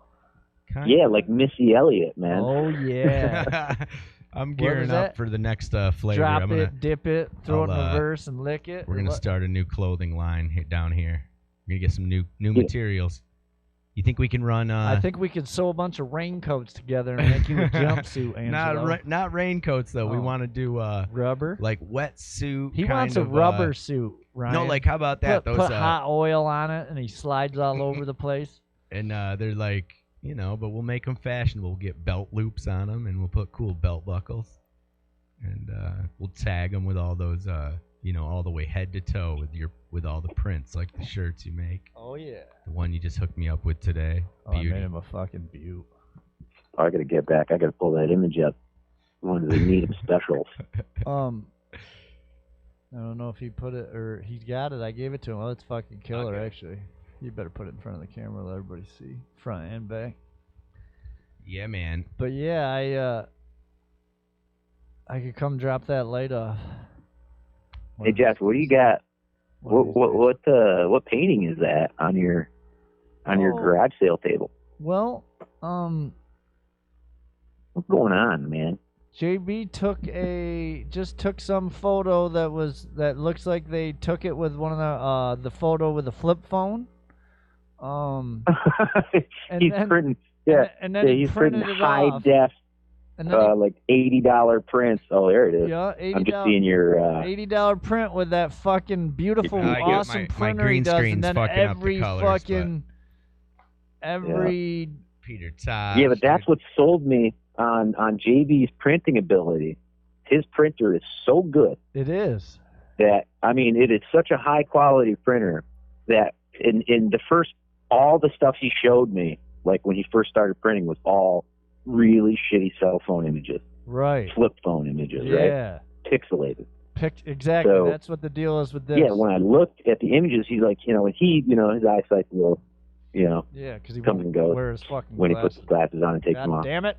Yeah, like Missy Elliott, man. Oh yeah. I'm gearing up for the next flavor. Drop it, dip it, throw it in reverse, and lick it. We're gonna start a new clothing line down here. We're gonna get some new materials. You think we can run? I think we could sew a bunch of raincoats together and make you a jumpsuit, Angelo. Not raincoats though. We want to do rubber, like wetsuit. He wants a rubber suit, right? No, like how about that? Put hot oil on it, and he slides all over the place. And they're like, you know, but we'll make them fashionable. We'll get belt loops on them, and we'll put cool belt buckles, and we'll tag them with all those, you know, all the way head to toe with all the prints, like the shirts you make. Oh yeah. The one you just hooked me up with today. I made him a fucking beaut. I gotta get back. I gotta pull that image up. One of the Needham specials. I don't know if he put it or he got it. I gave it to him. Oh, it's fucking killer, actually. You better put it in front of the camera, let everybody see, front and back. Yeah, man. But yeah, I could come drop that light off. Hey, Jeff, what do you got? What painting is that on your garage sale table? Well, what's going on, man? JB took some photo that looks like they took it with one of the photo with a flip phone. He's printing high def. And then like $80 prints. Oh, there it is. Yeah, I'm just seeing your $80 print with that fucking beautiful, awesome printer my green he does, screen's and then fucking every up the colors, every Peter Tosh. Yeah, but that's what sold me on JB's printing ability. His printer is so good. It is. That I mean, it is such a high quality printer that in the first all the stuff he showed me, like when he first started printing, was all really shitty cell phone images, right? Flip phone images, right? Pixelated. Exactly. So, that's what the deal is with this. Yeah, when I looked at the images, he's like, you know, his eyesight will, you know, because he comes and goes wear his fucking when glasses. he puts his glasses on and takes them off. Damn it!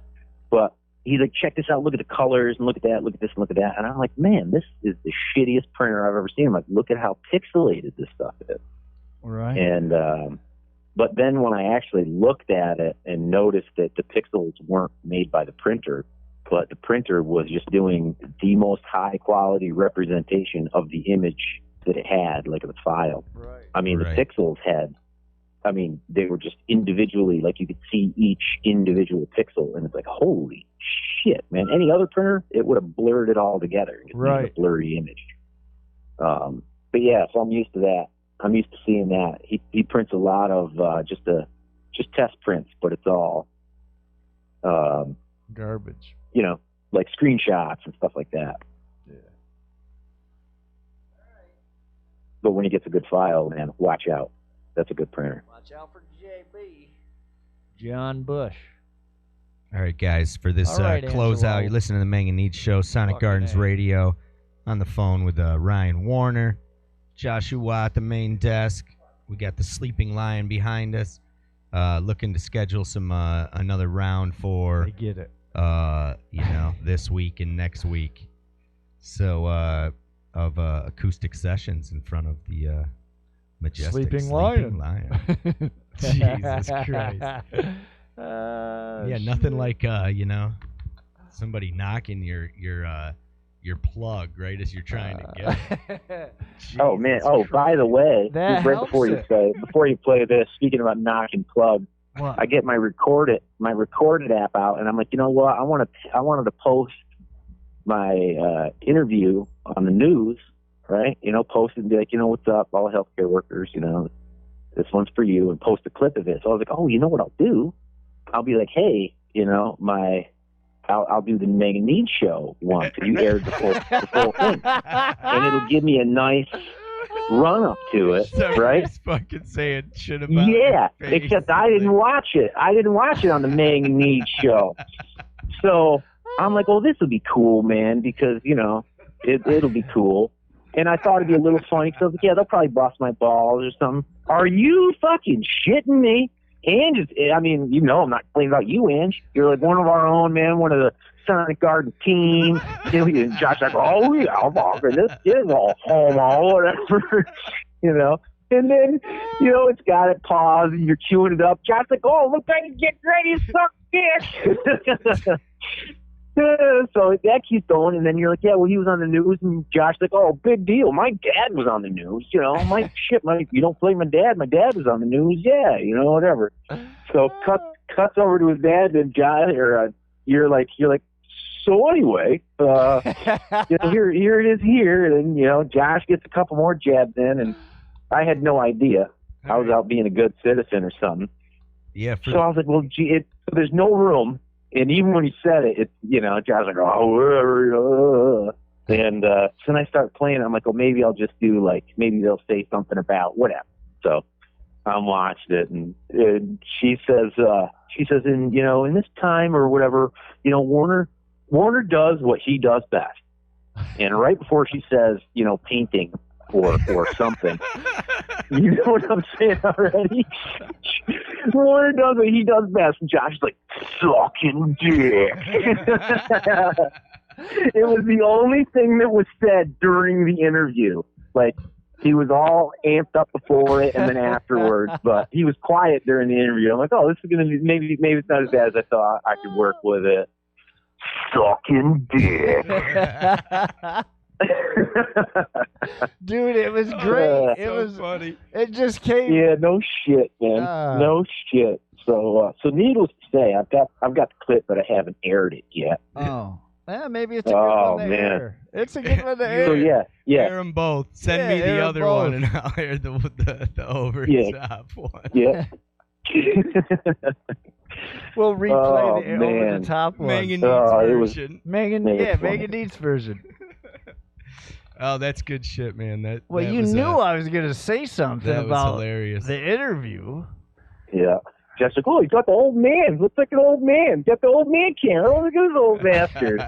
But he's like, check this out. Look at the colors and look at that. Look at this and look at that. And I'm like, man, this is the shittiest printer I've ever seen. I'm like, look at how pixelated this stuff is. Right. And but then when I actually looked at it and noticed that the pixels weren't made by the printer, but the printer was just doing the most high quality representation of the image that it had, like the file. Right. I mean, the pixels they were just individually, like you could see each individual pixel, and it's like, holy shit, man. Any other printer, it would have blurred it all together. It made a blurry image. But yeah, so I'm used to that. I'm used to seeing that. He prints a lot of just test prints, but it's all garbage. You know, like screenshots and stuff like that. Yeah. But when he gets a good file, man, watch out. That's a good printer. Watch out for JB. John Bush. All right, guys, for this All right, closeout, Angelo. you're listening to the Mang and Need Show, Sonic Fucking Gardens A. Radio, on the phone with Ryan Warner, Joshua at the main desk. We got the Sleeping Lion behind us, looking to schedule some another round for I get it. this week and next week. So of acoustic sessions in front of the majestic Sleeping Lion. Jesus Christ. Yeah, nothing like somebody knocking your plug right as you're trying to get. Oh man! Oh, by the way, That right helps before you play this, speaking about knocking plugs, What? I get my recorded app out, and I'm like, you know what? I wanted to post my interview on the news, right? Post it and be like, what's up, all healthcare workers, this one's for you, and post a clip of it. So I was like, oh, you know what I'll do? I'll be like, hey, I'll do the Mang and Need Show one, because you aired the full thing, and it'll give me a nice run up to it, right? Somebody's fucking saying shit about Yeah, your face. except I didn't watch it. I didn't watch it on the Mang and Need Show. So I'm like, well, this will be cool, man, because, it'll be cool. And I thought it'd be a little funny, so I was like, yeah, they'll probably bust my balls or something. Are you fucking shitting me? Ange, I'm not complaining about you, Ange. You're like one of our own, man, one of the Sonic Garden team. And Josh's like, oh, yeah, I'm walking this is all homo, whatever, And then, it's got it paused, and you're queuing it up. Josh's like, oh, look, I can get ready to suck dick. So that keeps going, and then you're like, yeah, well, he was on the news, and Josh's like, oh, big deal. My dad was on the news, you don't play my dad was on the news, yeah, whatever. So cuts over to his dad, and Josh, you're like, so anyway, here it is here, and Josh gets a couple more jabs in, and I had no idea. I was out being a good citizen or something. Yeah. So I was like, well, gee, there's no room. And even when he said it, Josh was like, oh, and so then I start playing. I'm like, well, maybe I'll just do maybe they'll say something about whatever. So I'm watching it, and she says, in this time or whatever, Warner does what he does best. And right before she says, painting or something, you know what I'm saying already? Warner does what he does best, and Josh is like, sucking dick. It was the only thing that was said during the interview. He was all amped up before it and then afterwards, but he was quiet during the interview. I'm like, oh, this is going to be, maybe it's not as bad as I thought. I could work with it. Sucking dick. Dude, it was great. It So was funny. It just came. Yeah, no shit, man. No shit. So needless to say, I've got the clip, but I haven't aired it yet. Oh, yeah, maybe it's a good one to air. It's a good one to air. So yeah. Air them both. Send me the other one, and I'll air the over the top one. Yeah. We'll replay the over the top one. Mang and Needs version. Mang and Needs version. Oh, that's good shit, man. That you was, knew I was gonna say something that was about hilarious. the interview. Yeah. Josh's like, oh, he's got the old man. Looks like an old man. Got the old man camera. Oh, look at this old bastard.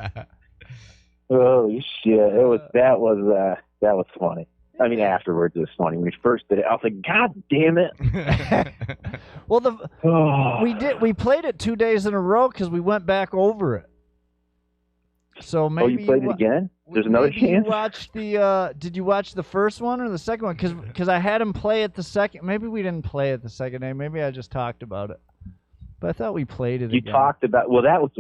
Oh shit! That was funny. I mean, afterwards it was funny. When we first did it, I was like, God damn it! Well, we played it 2 days in a row because we went back over it. So maybe you played it again? There's another chance. You watched the? Did you watch the first one or the second one? Because I had him play it the second. Maybe we didn't play it the second day. Maybe I just talked about it. But I thought we played it. You again. talked about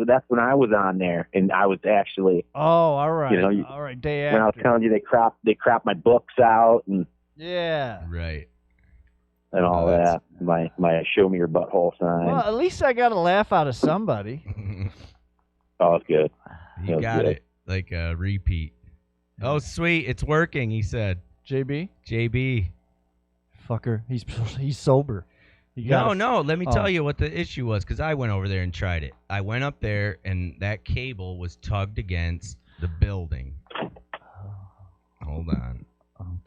that's when I was on there, and I was actually. Oh, all right. All right. Day after. When I was telling you they crop my books out and. Yeah. Right. And all that. My show me your butthole sign. Well, at least I got a laugh out of somebody. Oh, it's good. You got it. Like a repeat. Oh, sweet. It's working, he said. JB. Fucker. He's sober. No. Let me tell you what the issue was, because I went over there and tried it. I went up there, and that cable was tugged against the building. Hold on.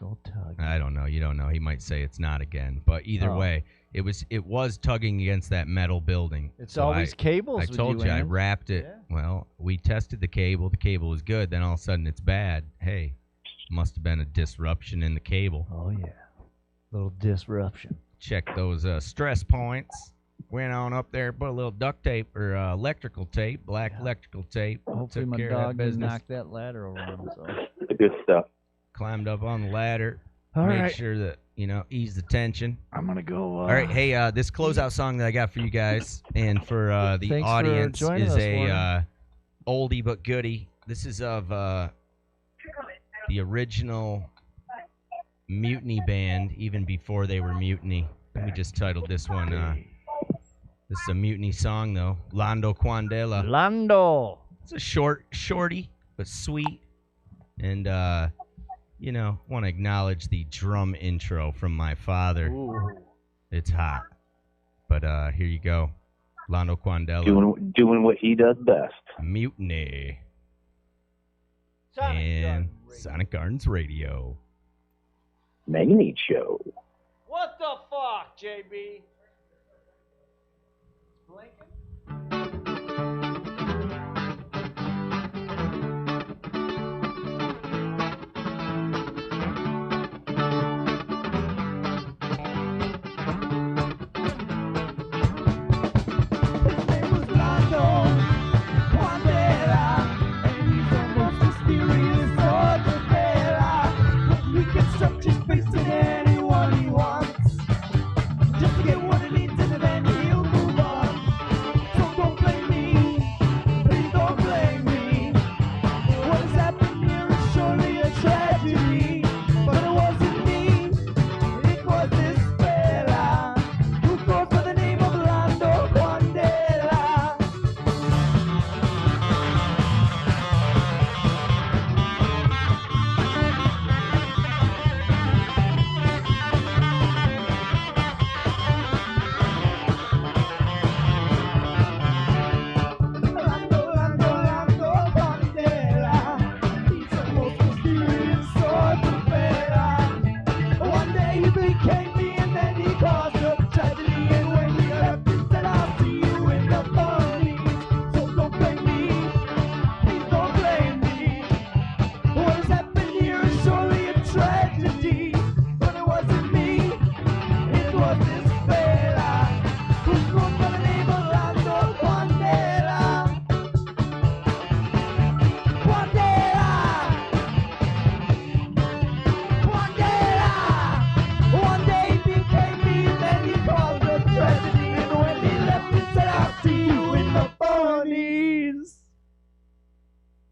Go tug. I don't know. You don't know. He might say it's not again. But either way, it was tugging against that metal building. It's always cables. I told you, I wrapped it. Yeah. Well, we tested the cable. The cable was good. Then all of a sudden it's bad. Hey, must have been a disruption in the cable. Oh, yeah. Little disruption. Check those stress points. Went on up there, put a little duct tape or electrical tape, black electrical tape. Hopefully my dog didn't knock that ladder over on him. The good stuff. Climbed up on the ladder. All made right. sure that, ease the tension. I'm going to go. All right. Hey, this closeout song that I got for you guys and for the Thanks audience for joining is us, a oldie but goodie. This is of the original Mutiny band, even before they were Mutiny. We just titled this one. This is a Mutiny song, though. Lando Quandela. Lando. It's a shorty, but sweet. And, want to acknowledge the drum intro from my father. Ooh. It's hot. But here you go. Lando Quandela. Doing what he does best. Mutiny. Sonic Gardens Radio. Mang and Need Show. What the fuck, JB? Blinking?